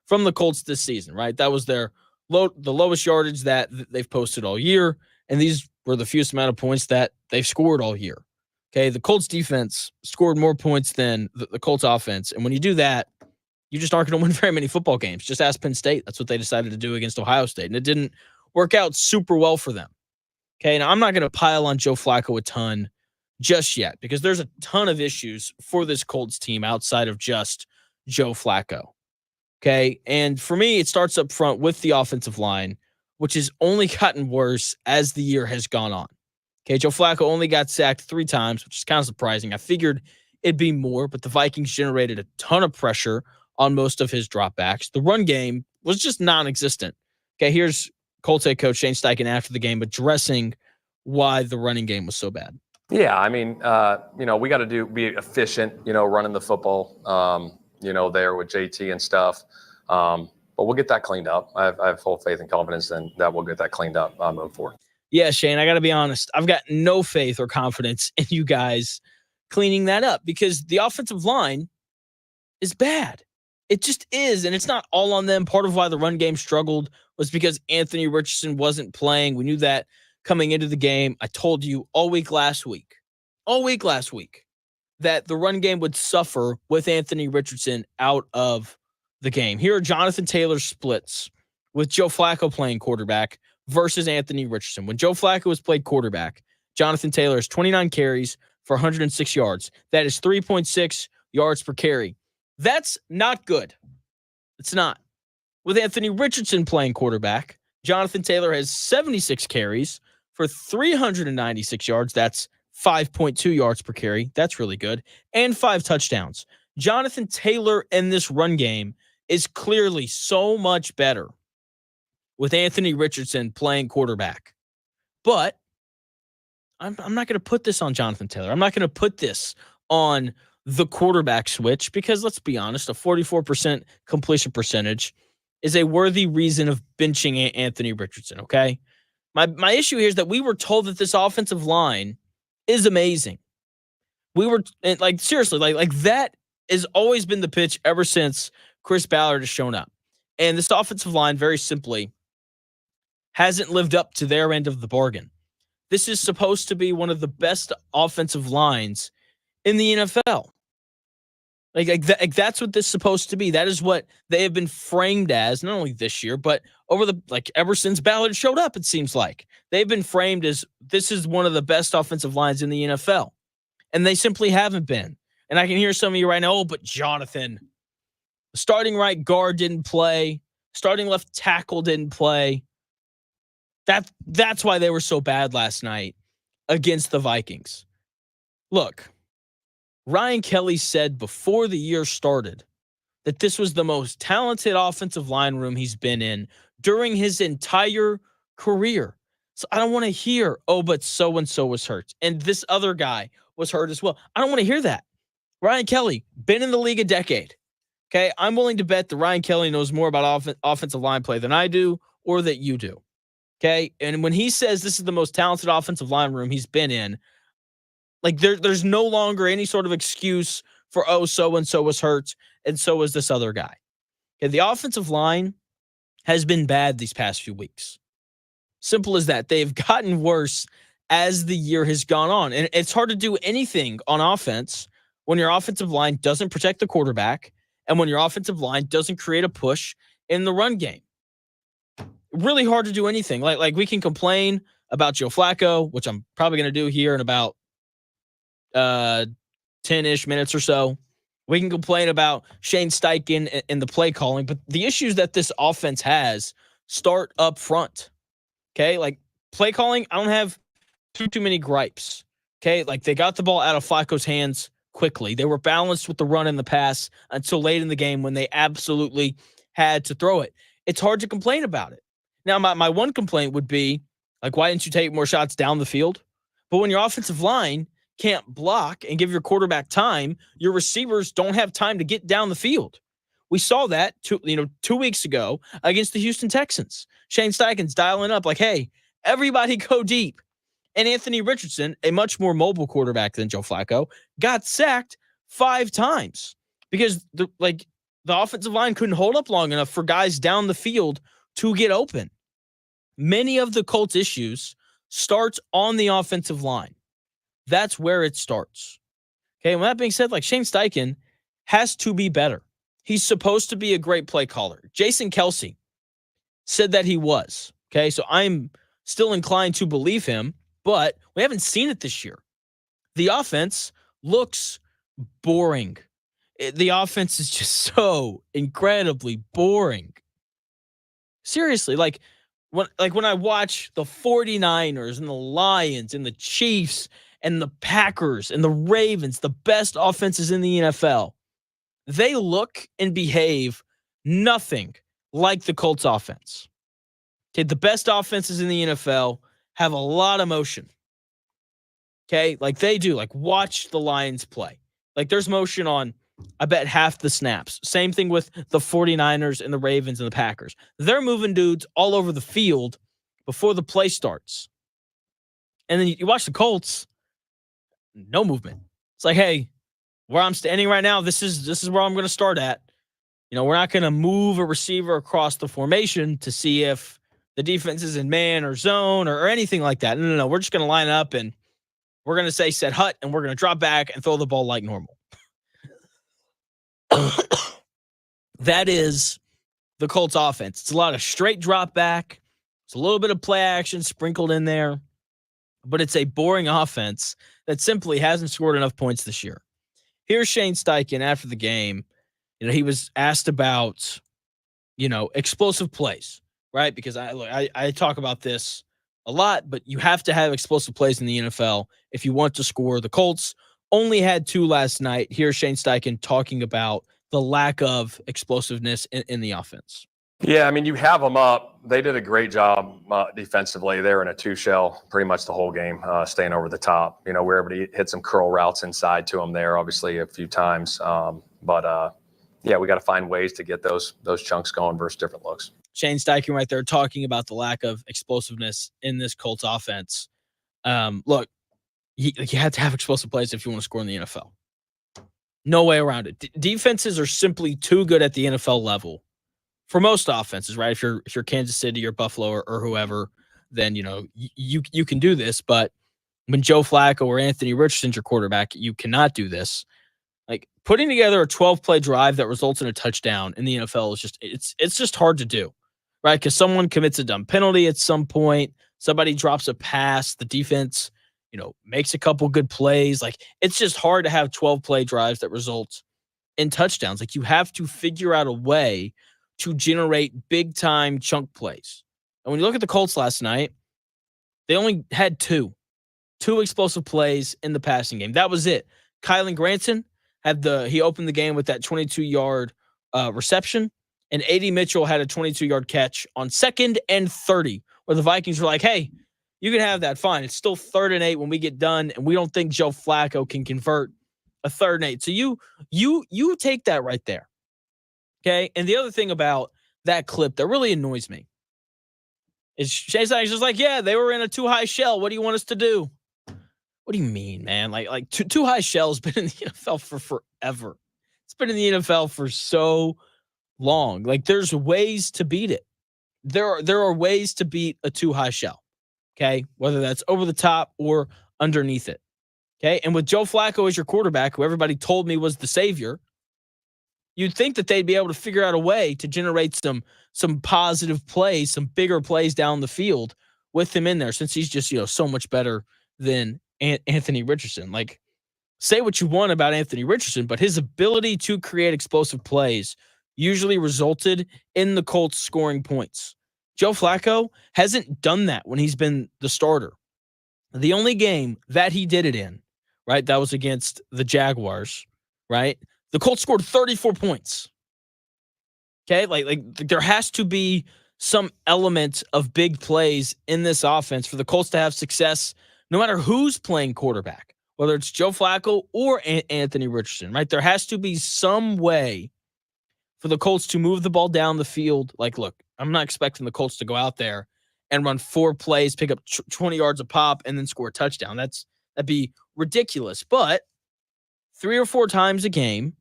from the Colts this season, right? That was the lowest yardage that they've posted all year. And these were the fewest amount of points that they've scored all year. Okay, the Colts defense scored more points than the Colts offense. And when you do that, you just aren't going to win very many football games. Just ask Penn State. That's what they decided to do against Ohio State. And it didn't work out super well for them. Okay, now I'm not going to pile on Joe Flacco a ton just yet, because there's a ton of issues for this Colts team outside of just Joe Flacco. Okay, and for me, it starts up front with the offensive line, which has only gotten worse as the year has gone on. Okay, Joe Flacco only got sacked 3 times, which is kind of surprising. I figured it'd be more, but the Vikings generated a ton of pressure on most of his dropbacks. The run game was just non-existent. Okay, here's Colts head coach Shane Steichen after the game addressing why the running game was so bad. Yeah, I mean, we got to be efficient, running the football, there with JT and stuff. But we'll get that cleaned up. I have full faith and confidence in that we'll get that cleaned up moving forward. Yeah, Shane, I got to be honest. I've got no faith or confidence in you guys cleaning that up, because the offensive line is bad. It just is, and it's not all on them. Part of why the run game struggled was because Anthony Richardson wasn't playing. We knew that coming into the game. I told you all week last week, that the run game would suffer with Anthony Richardson out of the game. Here are Jonathan Taylor's splits with Joe Flacco playing quarterback versus Anthony Richardson. When Joe Flacco has played quarterback, Jonathan Taylor has 29 carries for 106 yards. That is 3.6 yards per carry. That's not good. It's not. With Anthony Richardson playing quarterback, Jonathan Taylor has 76 carries for 396 yards. That's 5.2 yards per carry. That's really good. And 5 touchdowns. Jonathan Taylor in this run game is clearly so much better with Anthony Richardson playing quarterback. But I'm not going to put this on Jonathan Taylor. I'm not going to put this on the quarterback switch, because let's be honest, a 44% completion percentage is a worthy reason of benching Anthony Richardson, okay? My issue here is that we were told that this offensive line is amazing. We were like, seriously, like that has always been the pitch ever since Chris Ballard has shown up. And this offensive line, very simply, hasn't lived up to their end of the bargain. This is supposed to be one of the best offensive lines in the NFL. Like that's what this is supposed to be. That is what they have been framed as, not only this year, but ever since Ballard showed up, it seems like. They've been framed as this is one of the best offensive lines in the NFL. And they simply haven't been. And I can hear some of you right now, oh, but Jonathan, the starting right guard didn't play. Starting left tackle didn't play. That's why they were so bad last night against the Vikings. Look, Ryan Kelly said before the year started that this was the most talented offensive line room he's been in during his entire career. So I don't want to hear, oh, but so-and-so was hurt. And this other guy was hurt as well. I don't want to hear that. Ryan Kelly, been in the league a decade. Okay, I'm willing to bet that Ryan Kelly knows more about offensive line play than I do or that you do. Okay, and when he says this is the most talented offensive line room he's been in, like there's no longer any sort of excuse for, oh, so-and-so was hurt and so was this other guy. Okay, the offensive line has been bad these past few weeks. Simple as that. They've gotten worse as the year has gone on. And it's hard to do anything on offense when your offensive line doesn't protect the quarterback and when your offensive line doesn't create a push in the run game. Really hard to do anything. Like we can complain about Joe Flacco, which I'm probably going to do here in about 10-ish minutes or so. We can complain about Shane Steichen and the play calling, but the issues that this offense has start up front. Okay, like play calling, I don't have too many gripes. Okay, like they got the ball out of Flacco's hands quickly. They were balanced with the run and the pass until late in the game when they absolutely had to throw it. It's hard to complain about it. Now, my one complaint would be, like, why didn't you take more shots down the field? But when your offensive line can't block and give your quarterback time, your receivers don't have time to get down the field. We saw that 2 weeks ago against the Houston Texans. Shane Steichen's dialing up like, hey, everybody go deep. And Anthony Richardson, a much more mobile quarterback than Joe Flacco, got sacked 5 times because the offensive line couldn't hold up long enough for guys down the field to get open. Many of the Colts' issues start on the offensive line. That's where it starts. Okay, and with that being said, like Shane Steichen has to be better. He's supposed to be a great play caller. Jason Kelsey said that he was. Okay, so I'm still inclined to believe him, but we haven't seen it this year. The offense looks boring. The offense is just so incredibly boring. Seriously, like when I watch the 49ers and the Lions and the Chiefs and the Packers and the Ravens, the best offenses in the NFL, they look and behave nothing like the Colts offense. Okay, the best offenses in the NFL have a lot of motion. Okay, like they do. Like watch the Lions play. Like there's motion on, I bet, half the snaps. Same thing with the 49ers and the Ravens and the Packers. They're moving dudes all over the field before the play starts. And then you watch the Colts, no movement. It's like, hey, where I'm standing right now, this is where I'm going to start at. We're not going to move a receiver across the formation to see if the defense is in man or zone or anything like that. No. We're just going to line up and we're going to say set hut and we're going to drop back and throw the ball like normal. That is the Colts offense. It's a lot of straight drop back. It's a little bit of play action sprinkled in there, but it's a boring offense that simply hasn't scored enough points this year. Here's Shane Steichen after the game. He was asked about, explosive plays, right? Because I talk about this a lot, but you have to have explosive plays in the NFL if you want to score. The Colts only had 2 last night. Here's Shane Steichen talking about the lack of explosiveness in the offense. Yeah, I mean, you have them up. They did a great job defensively. They were in a 2-shell pretty much the whole game, staying over the top. Where everybody hit some curl routes inside to them there, obviously, a few times. But yeah, we got to find ways to get those chunks going versus different looks. Shane Steichen right there talking about the lack of explosiveness in this Colts offense. Look, you have to have explosive plays if you want to score in the NFL. No way around it. Defenses are simply too good at the NFL level for most offenses, right? If you're Kansas City or Buffalo or whoever, then you can do this. But when Joe Flacco or Anthony Richardson's your quarterback, you cannot do this. Like putting together a 12-play drive that results in a touchdown in the NFL is just it's just hard to do, right? Because someone commits a dumb penalty at some point, somebody drops a pass, the defense, makes a couple good plays. Like it's just hard to have 12-play drives that result in touchdowns. Like you have to figure out a way to generate big-time chunk plays. And when you look at the Colts last night, they only had two explosive plays in the passing game. That was it. Kylan Granson he opened the game with that 22-yard reception, and A.D. Mitchell had a 22-yard catch on 2nd and 30, where the Vikings were like, hey, you can have that. Fine. It's still 3rd and 8 when we get done, and we don't think Joe Flacco can convert a 3rd and 8. So you take that right there. Okay? And the other thing about that clip that really annoys me is Shane Steichen's just like, yeah, they were in a too-high shell. What do you want us to do? What do you mean, man? Like too high shell's been in the NFL for forever. It's been in the NFL for so long. Like there's ways to beat it. There are ways to beat a too high shell. Okay, whether that's over the top or underneath it. Okay, and with Joe Flacco as your quarterback, who everybody told me was the savior, you'd think that they'd be able to figure out a way to generate some positive plays, some bigger plays down the field with him in there, since he's just so much better than Anthony Richardson. Like, say what you want about Anthony Richardson, but his ability to create explosive plays usually resulted in the Colts scoring points. Joe Flacco hasn't done that when he's been the starter. The only game that he did it in, right, that was against the Jaguars, right? The Colts scored 34 points. Okay, like there has to be some element of big plays in this offense for the Colts to have success, no matter who's playing quarterback, whether it's Joe Flacco or Anthony Richardson, right? There has to be some way for the Colts to move the ball down the field. Like, look, I'm not expecting the Colts to go out there and run 4 plays, pick up 20 yards a pop, and then score a touchdown. That'd be ridiculous. But 3 or 4 times a game,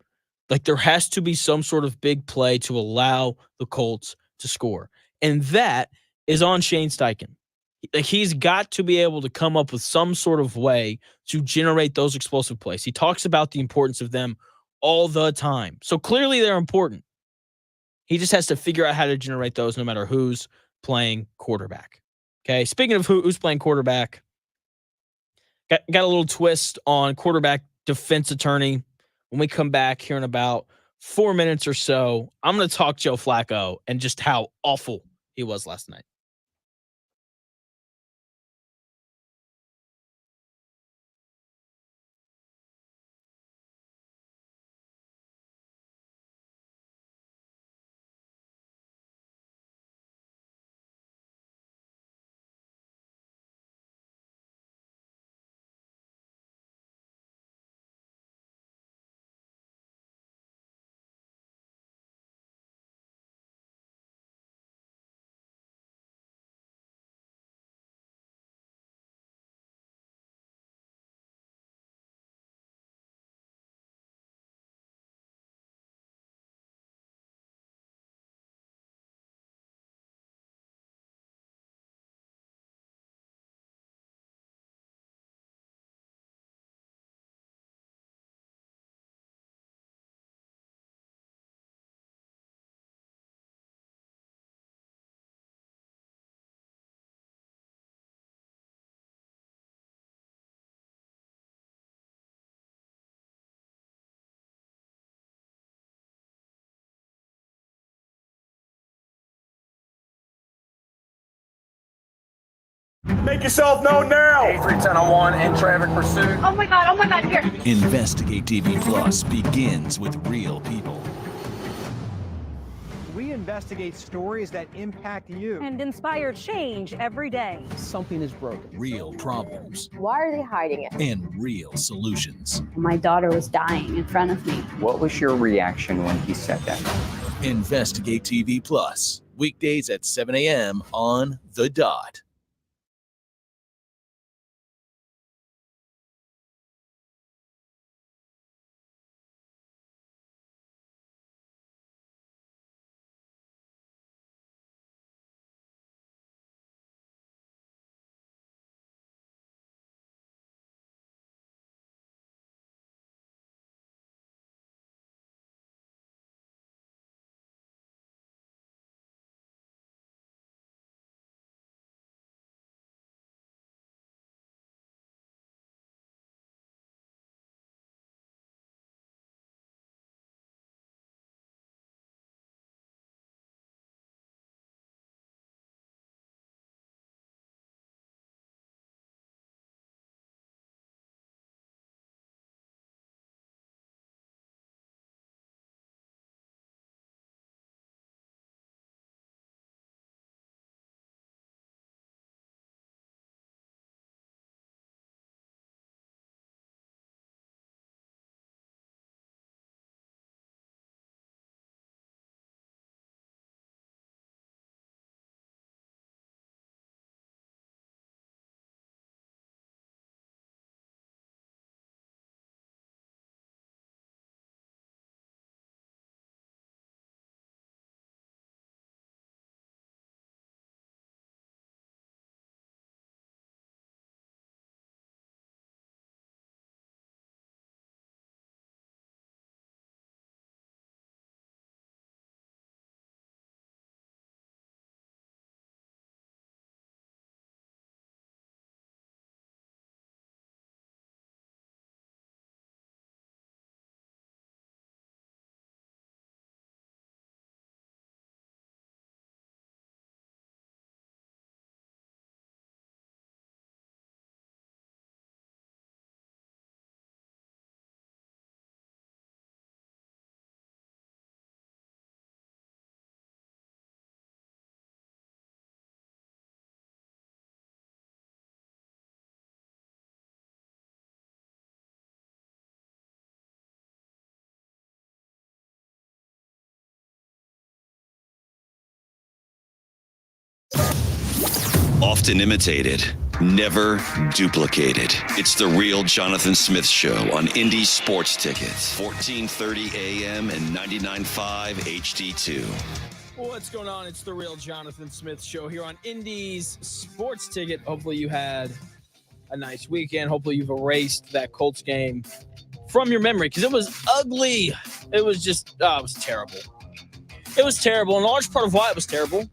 like there has to be some sort of big play to allow the Colts to score. And that is on Shane Steichen. Like he's got to be able to come up with some sort of way to generate those explosive plays. He talks about the importance of them all the time. So clearly they're important. He just has to figure out how to generate those no matter who's playing quarterback. Okay, speaking of who's playing quarterback, got a little twist on quarterback defense attorney. When we come back here in about 4 minutes or so, I'm going to talk Joe Flacco and just how awful he was last night. Make yourself known now. A310-01 in traffic pursuit. Oh my God, here. Investigate TV Plus begins with real people. We investigate stories that impact you. And inspire change every day. Something is broken. Real problems. Why are they hiding it? And real solutions. My daughter was dying in front of me. What was your reaction when he said that? Investigate TV Plus. Weekdays at 7 a.m. on The Dot. Often imitated, never duplicated. It's the real Jonathan Smith Show on Indy Sports Tickets, 1430 AM and 99.5 HD2. What's going on? It's the real Jonathan Smith Show here on Indy's Sports Ticket. Hopefully you had a nice weekend. Hopefully you've erased that Colts game from your memory because it was ugly. It was just, it was terrible. It was terrible. And a large part of why it was terrible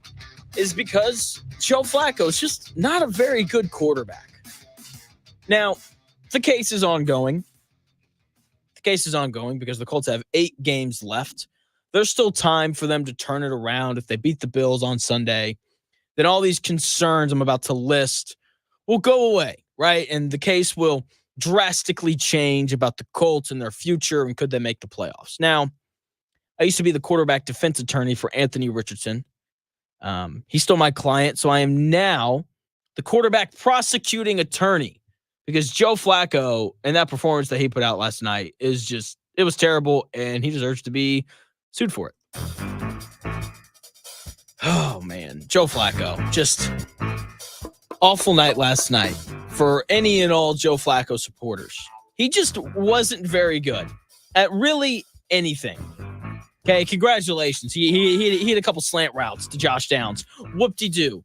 is because Joe Flacco is just not a very good quarterback. Now, the case is ongoing. The case is ongoing because the Colts have 8 games left. There's still time for them to turn it around. If they beat the Bills on Sunday, then all these concerns I'm about to list will go away, right? And the case will drastically change about the Colts and their future and could they make the playoffs. Now, I used to be the quarterback defense attorney for Anthony Richardson. He's still my client, so I am now the quarterback prosecuting attorney because Joe Flacco and that performance that he put out last night is just, it was terrible, and he deserves to be sued for it. Oh, man. Joe Flacco, just awful night last night for any and all Joe Flacco supporters. He just wasn't very good at really anything. Okay, congratulations. He had a couple slant routes to Josh Downs. Whoop-de-doo.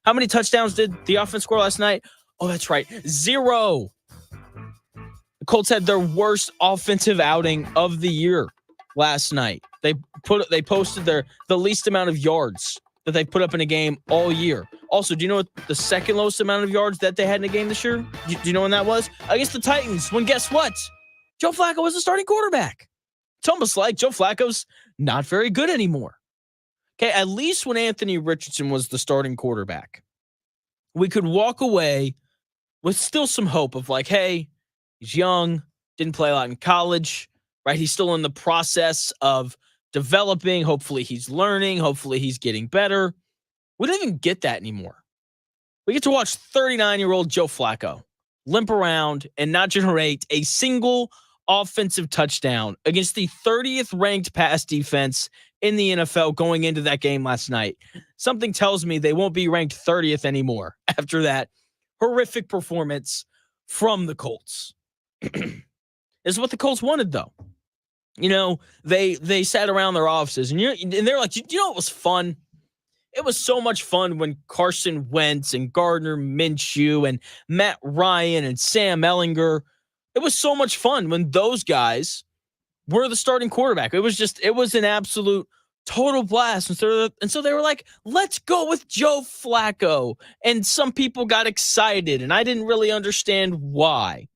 How many touchdowns did the offense score last night? Oh, that's right. 0. The Colts had their worst offensive outing of the year last night. They posted the least amount of yards that they put up in a game all year. Also, do you know what the second lowest amount of yards that they had in a game this year? Do you know when that was? Against the Titans, when guess what? Joe Flacco was the starting quarterback. It's almost like Joe Flacco's not very good anymore. Okay, at least when Anthony Richardson was the starting quarterback, we could walk away with still some hope of like, hey, he's young, didn't play a lot in college, right? He's still in the process of developing. Hopefully he's learning. Hopefully he's getting better. We don't even get that anymore. We get to watch 39-year-old Joe Flacco limp around and not generate a single offensive touchdown against the 30th ranked pass defense in the NFL going into that game last night. Something tells me they won't be ranked 30th anymore after that horrific performance from the Colts. This is what the Colts wanted, though. You know, they sat around their offices and they're like, you know, it was fun. It was so much fun when Carson Wentz and Gardner Minshew and Matt Ryan and Sam Ellinger. It was so much fun when those guys were the starting quarterback. It was an absolute total blast. And so they were like, let's go with Joe Flacco. And some people got excited, and I didn't really understand why.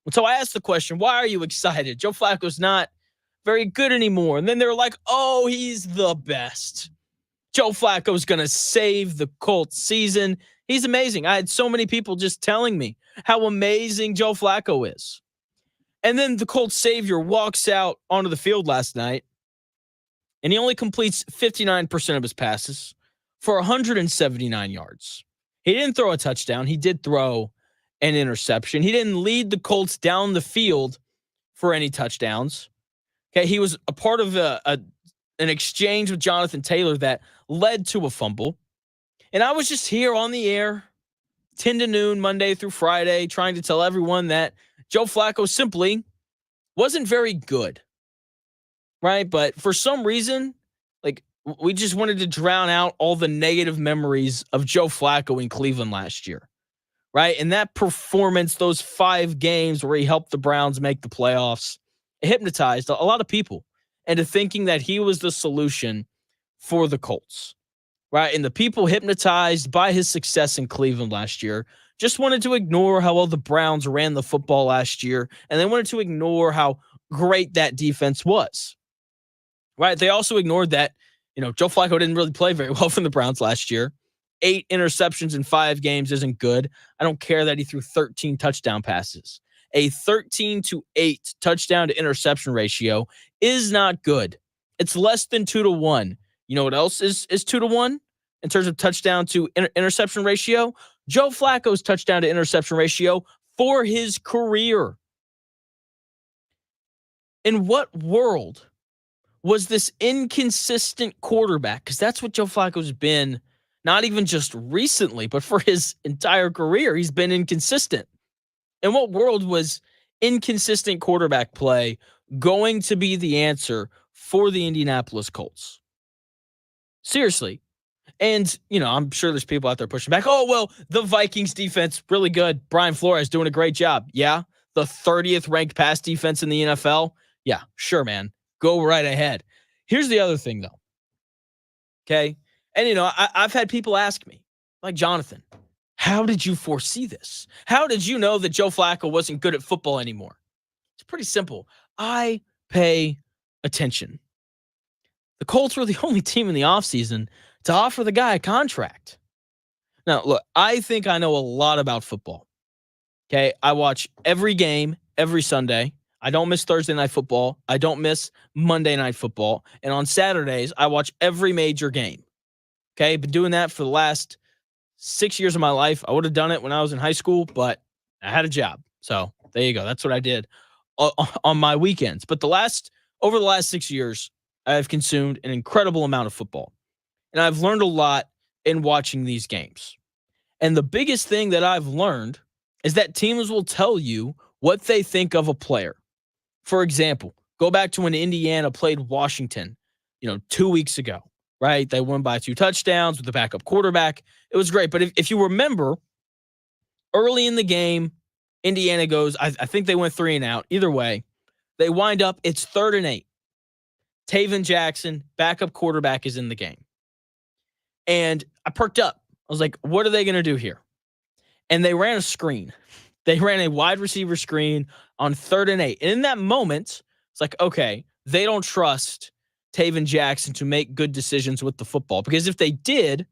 And so I asked the question, why are you excited? Joe Flacco's not very good anymore. And then they were like, oh, he's the best. Joe Flacco's going to save the Colts season. He's amazing. I had so many people just telling me how amazing Joe Flacco is. And then the Colts savior walks out onto the field last night, and he only completes 59% of his passes for 179 yards. He didn't throw a touchdown. He did throw an interception. He didn't lead the Colts down the field for any touchdowns. Okay, he was a part of an exchange with Jonathan Taylor that led to a fumble. And I was just here on the air, 10 to noon, Monday through Friday, trying to tell everyone that Joe Flacco simply wasn't very good, right? But for some reason, like, we just wanted to drown out all the negative memories of Joe Flacco in Cleveland last year, right? And that performance, those 5 games where he helped the Browns make the playoffs, it hypnotized a lot of people into thinking that he was the solution for the Colts, right? And the people hypnotized by his success in Cleveland last year just wanted to ignore how well the Browns ran the football last year, and they wanted to ignore how great that defense was, right? They also ignored that, you know, Joe Flacco didn't really play very well from the Browns last year. 8 interceptions in 5 games isn't good. I don't care that he threw 13 touchdown passes. A 13-8 touchdown to interception ratio is not good. It's less than 2-1. You know what else is 2-1 in terms of touchdown to interception ratio? Joe Flacco's touchdown to interception ratio for his career. In what world was this inconsistent quarterback? Because that's what Joe Flacco's been, not even just recently, but for his entire career, he's been inconsistent. In what world was inconsistent quarterback play going to be the answer for the Indianapolis Colts? Seriously. And, you know, I'm sure there's people out there pushing back. Oh, well, the Vikings defense, really good. Brian Flores doing a great job. Yeah. The 30th ranked pass defense in the NFL. Yeah, sure, man. Go right ahead. Here's the other thing, though. Okay. And, you know, I've had people ask me, like Jonathan, how did you foresee this? How did you know that Joe Flacco wasn't good at football anymore? It's pretty simple. I pay attention. The Colts were the only team in the offseason to offer the guy a contract. Now, look, I think I know a lot about football. Okay, I watch every game every Sunday. I don't miss Thursday night football. I don't miss Monday night football. And on Saturdays, I watch every major game. Okay, been doing that for the last 6 years of my life. I would have done it when I was in high school, but I had a job. So there you go. That's what I did on my weekends. But over the last 6 years, I have consumed an incredible amount of football. And I've learned a lot in watching these games. And the biggest thing that I've learned is that teams will tell you what they think of a player. For example, go back to when Indiana played Washington, 2 weeks ago, right? They won by 2 touchdowns with the backup quarterback. It was great. But if you remember, early in the game, Indiana goes, I think they went 3 and out. Either way, they wind up, it's 3rd and 8. Taven Jackson, backup quarterback, is in the game. And I perked up. I was like, what are they going to do here? And they ran a screen. They ran a wide receiver screen on 3rd and 8. And in that moment, it's like, okay, they don't trust Taven Jackson to make good decisions with the football. Because if they did,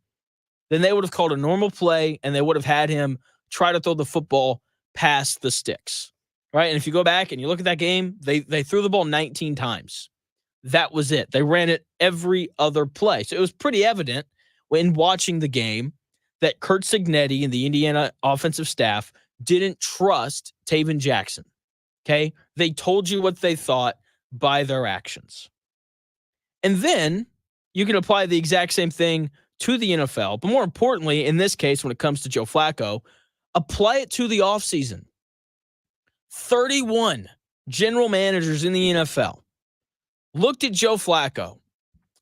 then they would have called a normal play and they would have had him try to throw the football past the sticks. Right? And if you go back and you look at that game, they threw the ball 19 times. That was it. They ran it every other play. So it was pretty evident when watching the game that Curt Cignetti and the Indiana offensive staff didn't trust Taven Jackson. Okay? They told you what they thought by their actions. And then you can apply the exact same thing to the NFL. But more importantly, in this case, when it comes to Joe Flacco, apply it to the offseason. 31 general managers in the NFL looked at Joe Flacco,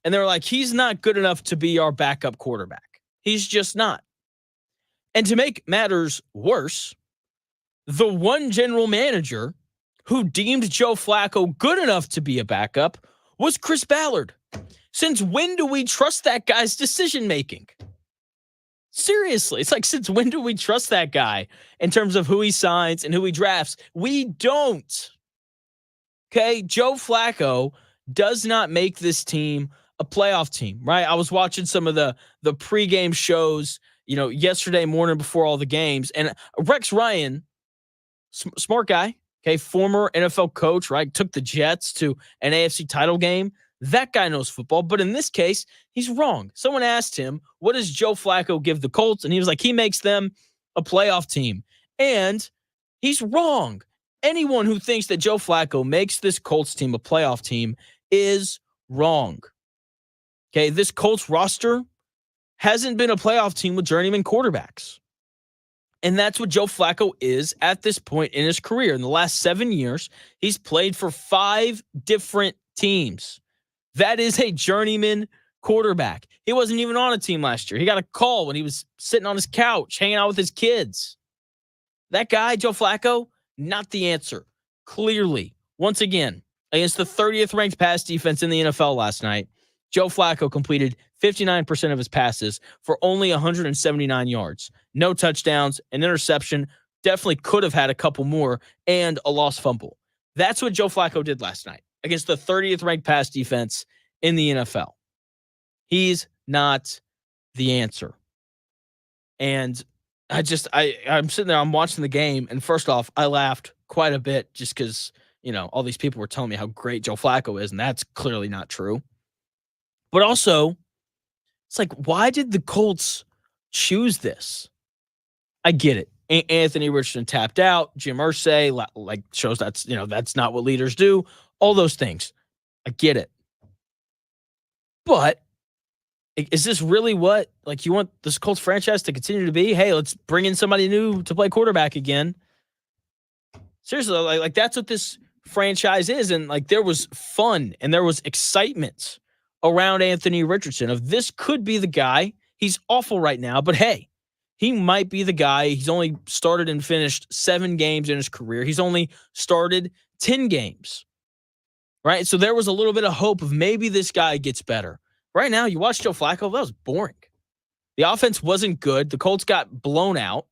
and they're like, he's not good enough to be our backup quarterback. He's just not. And to make matters worse, the one general manager who deemed Joe Flacco good enough to be a backup was Chris Ballard. Since when do we trust that guy's decision-making? Seriously, it's like, since when do we trust that guy in terms of who he signs and who he drafts? We don't. Okay, Joe Flacco does not make this team a playoff team, right? I was watching some of the pregame shows, yesterday morning before all the games, and Rex Ryan, smart guy, okay, former NFL coach, right? Took the Jets to an AFC title game. That guy knows football, but in this case, he's wrong. Someone asked him, what does Joe Flacco give the Colts? And he was like, he makes them a playoff team. And he's wrong. Anyone who thinks that Joe Flacco makes this Colts team a playoff team is wrong. Okay, this Colts roster hasn't been a playoff team with journeyman quarterbacks. And that's what Joe Flacco is at this point in his career. In the last 7 years, he's played for 5 different teams. That is a journeyman quarterback. He wasn't even on a team last year. He got a call when he was sitting on his couch, hanging out with his kids. That guy, Joe Flacco, not the answer. Clearly, once again, against the 30th ranked pass defense in the NFL last night, Joe Flacco completed 59% of his passes for only 179 yards. No touchdowns, an interception, definitely could have had a couple more, and a lost fumble. That's what Joe Flacco did last night against the 30th ranked pass defense in the NFL. He's not the answer. And I'm sitting there, I'm watching the game, and first off, I laughed quite a bit just because, all these people were telling me how great Joe Flacco is, and that's clearly not true. But also, it's like, why did the Colts choose this? I get it. Anthony Richardson tapped out. Jim Irsay shows that's not what leaders do. All those things. I get it. But is this really what you want this Colts franchise to continue to be? Hey, let's bring in somebody new to play quarterback again. Seriously, that's what this franchise is. And there was fun and there was excitement around Anthony Richardson of this could be the guy. He's awful right now, but hey, he might be the guy. He's only started and finished 7 games in his career. He's only started 10 games, right? So there was a little bit of hope of maybe this guy gets better. Right now, you watch Joe Flacco, that was boring. The offense wasn't good. The Colts got blown out.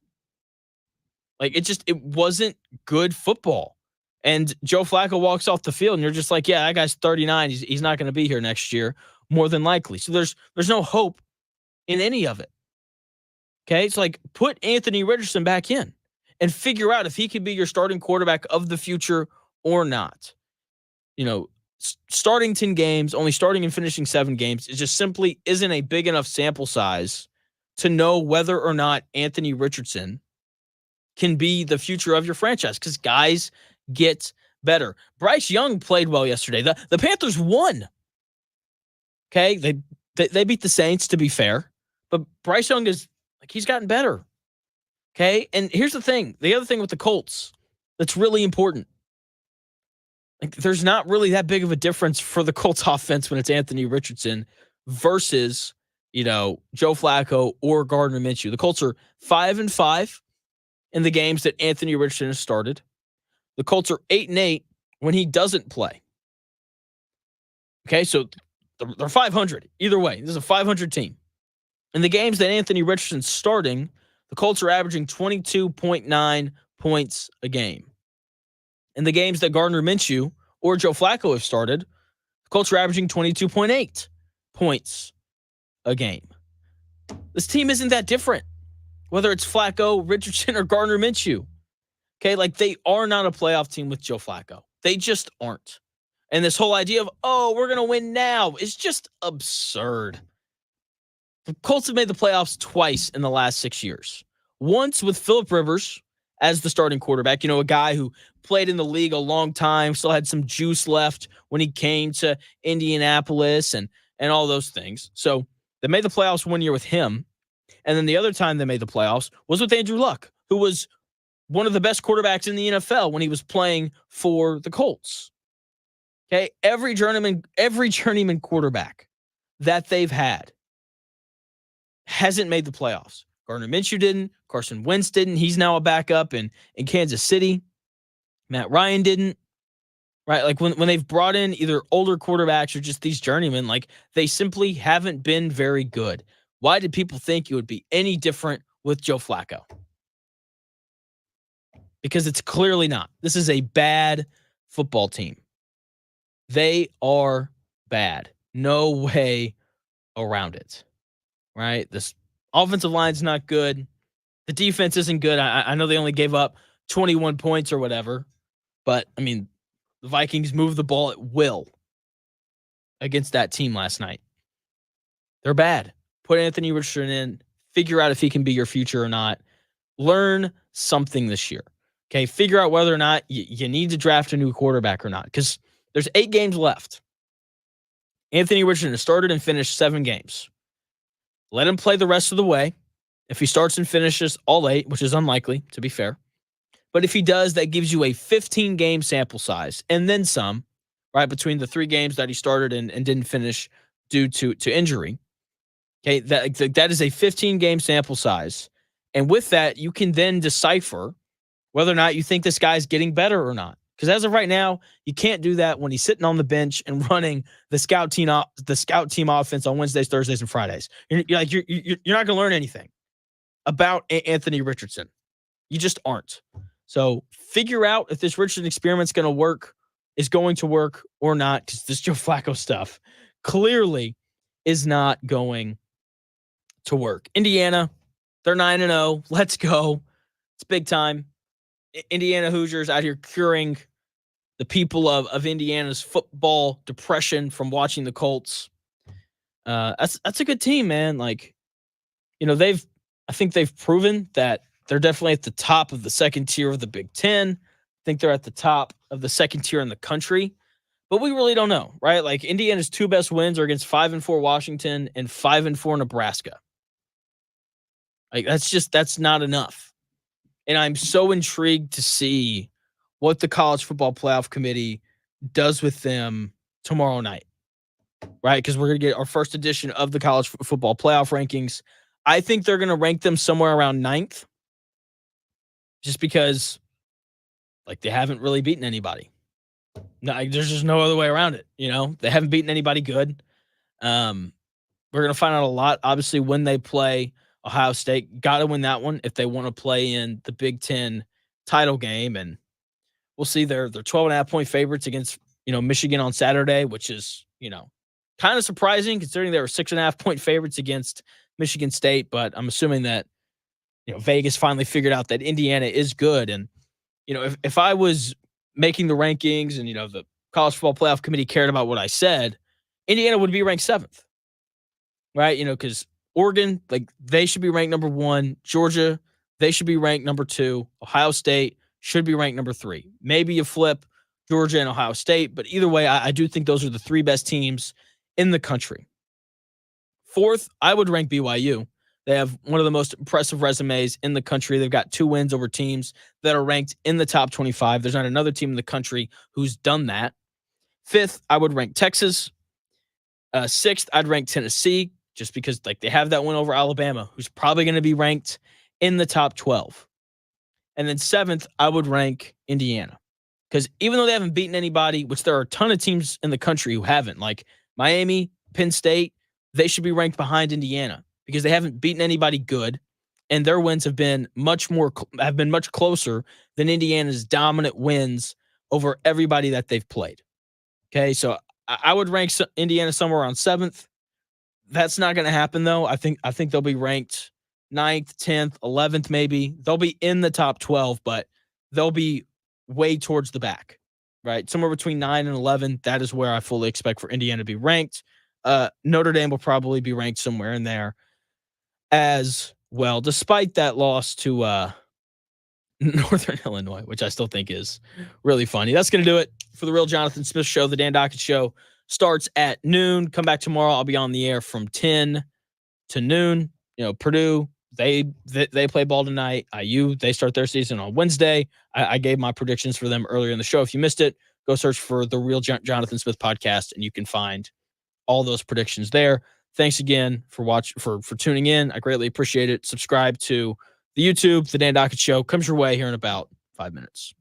It wasn't good football. And Joe Flacco walks off the field, and you're just like, yeah, that guy's 39. He's not going to be here next year, more than likely. So there's no hope in any of it. Okay, it's put Anthony Richardson back in and figure out if he can be your starting quarterback of the future or not. Starting 10 games, only starting and finishing 7 games, it just simply isn't a big enough sample size to know whether or not Anthony Richardson can be the future of your franchise, because guys get better. Bryce Young played well yesterday. The Panthers won. Okay, they beat the Saints, to be fair, but Bryce Young he's gotten better. Okay, and here's the thing. The other thing with the Colts that's really important. There's not really that big of a difference for the Colts offense when it's Anthony Richardson versus, Joe Flacco or Gardner Minshew. The Colts are 5-5 in the games that Anthony Richardson has started. The Colts are 8-8 when he doesn't play. Okay, so they're 500. Either way, this is a 500 team. In the games that Anthony Richardson's starting, the Colts are averaging 22.9 points a game. In the games that Gardner Minshew or Joe Flacco have started, the Colts are averaging 22.8 points a game. This team isn't that different, whether it's Flacco, Richardson, or Gardner Minshew. Okay, they are not a playoff team with Joe Flacco. They just aren't. And this whole idea of, oh, we're going to win now is just absurd. The Colts have made the playoffs twice in the last 6 years. Once with Phillip Rivers as the starting quarterback, a guy who played in the league a long time, still had some juice left when he came to Indianapolis and all those things. So they made the playoffs 1 year with him. And then the other time they made the playoffs was with Andrew Luck, who was one of the best quarterbacks in the NFL when he was playing for the Colts. Okay, every journeyman quarterback that they've had hasn't made the playoffs. Gardner Minshew didn't. Carson Wentz didn't. He's now a backup in Kansas City. Matt Ryan didn't. Right? Like when they've brought in either older quarterbacks or just these journeymen, like they simply haven't been very good. Why did people think it would be any different with Joe Flacco? Because it's clearly not. This is a bad football team. They are bad. No way around it. Right? This offensive line's not good. The defense isn't good. I know they only gave up 21 points or whatever, but I mean, the Vikings moved the ball at will against that team last night. They're bad. Put Anthony Richardson in. Figure out if he can be your future or not. Learn something this year. Okay, figure out whether or not you need to draft a new quarterback or not, because there's 8 games left. Anthony Richardson has started and finished 7 games. Let him play the rest of the way. If he starts and finishes all 8, which is unlikely, to be fair. But if he does, that gives you a 15-game sample size and then some, right, between the 3 games that he started and didn't finish due to injury. Okay, that is a 15-game sample size. And with that, you can then decipher whether or not you think this guy's getting better or not. Because as of right now, you can't do that when he's sitting on the bench and running the scout team offense on Wednesdays, Thursdays, and Fridays. You're not going to learn anything about Anthony Richardson. You just aren't. So figure out if this Richardson experiment's going to work or not, because this Joe Flacco stuff clearly is not going to work. Indiana, they're 9-0. Let's go. It's big time. Indiana Hoosiers out here curing the people of Indiana's football depression from watching the Colts. That's a good team, man. Like, I think they've proven that they're definitely at the top of the second tier of the Big Ten. I think they're at the top of the second tier in the country, but we really don't know, right? Like Indiana's 2 best wins are against 5-4 Washington and 5-4 Nebraska. Like that's not enough. And I'm so intrigued to see what the College Football Playoff Committee does with them tomorrow night, right? Because we're going to get our first edition of the College Football Playoff rankings. I think they're going to rank them somewhere around 9th, just because, like, they haven't really beaten anybody. No, there's just no other way around it. They haven't beaten anybody good. We're going to find out a lot, obviously, when they play Ohio State. Got to win that one if they want to play in the Big Ten title game. And we'll see. They're 12.5-point favorites against, Michigan on Saturday, which is, kind of surprising considering they were 6.5-point favorites against Michigan State. But I'm assuming that, Vegas finally figured out that Indiana is good. And, if I was making the rankings and, the College Football Playoff Committee cared about what I said, Indiana would be ranked 7th, right? Because Oregon, like, they should be ranked number 1. Georgia, they should be ranked number 2. Ohio State should be ranked number 3. Maybe you flip Georgia and Ohio State, but either way, I do think those are the 3 best teams in the country. 4th, I would rank BYU. They have one of the most impressive resumes in the country. They've got 2 wins over teams that are ranked in the top 25. There's not another team in the country who's done that. 5th, I would rank Texas. 6th, I'd rank Tennessee, just because, like, they have that win over Alabama, who's probably going to be ranked in the top 12. And then 7th, I would rank Indiana, because even though they haven't beaten anybody, which there are a ton of teams in the country who haven't, like Miami, Penn State, they should be ranked behind Indiana because they haven't beaten anybody good, and their wins have been much closer than Indiana's dominant wins over everybody that they've played. Okay, so I would rank Indiana somewhere around 7th. That's not going to happen, though. I think they'll be ranked 9th, 10th, 11th, maybe. They'll be in the top 12, but they'll be way towards the back. right? Somewhere between 9 and 11. That is where I fully expect for Indiana to be ranked. Notre Dame will probably be ranked somewhere in there as well, despite that loss to Northern Illinois, which I still think is really funny. That's going to do it for the Real Jonathan Smith Show. The Dan Dockett Show starts at noon. Come back tomorrow. I'll be on the air from 10 to noon. Purdue, they play ball tonight. IU, they start their season on Wednesday. I gave my predictions for them earlier in the show. If you missed it, go search for the Real Jonathan Smith podcast, and you can find all those predictions there. Thanks again for tuning in. I greatly appreciate it. Subscribe to the YouTube. The Dan Dockett Show comes your way here in about 5 minutes.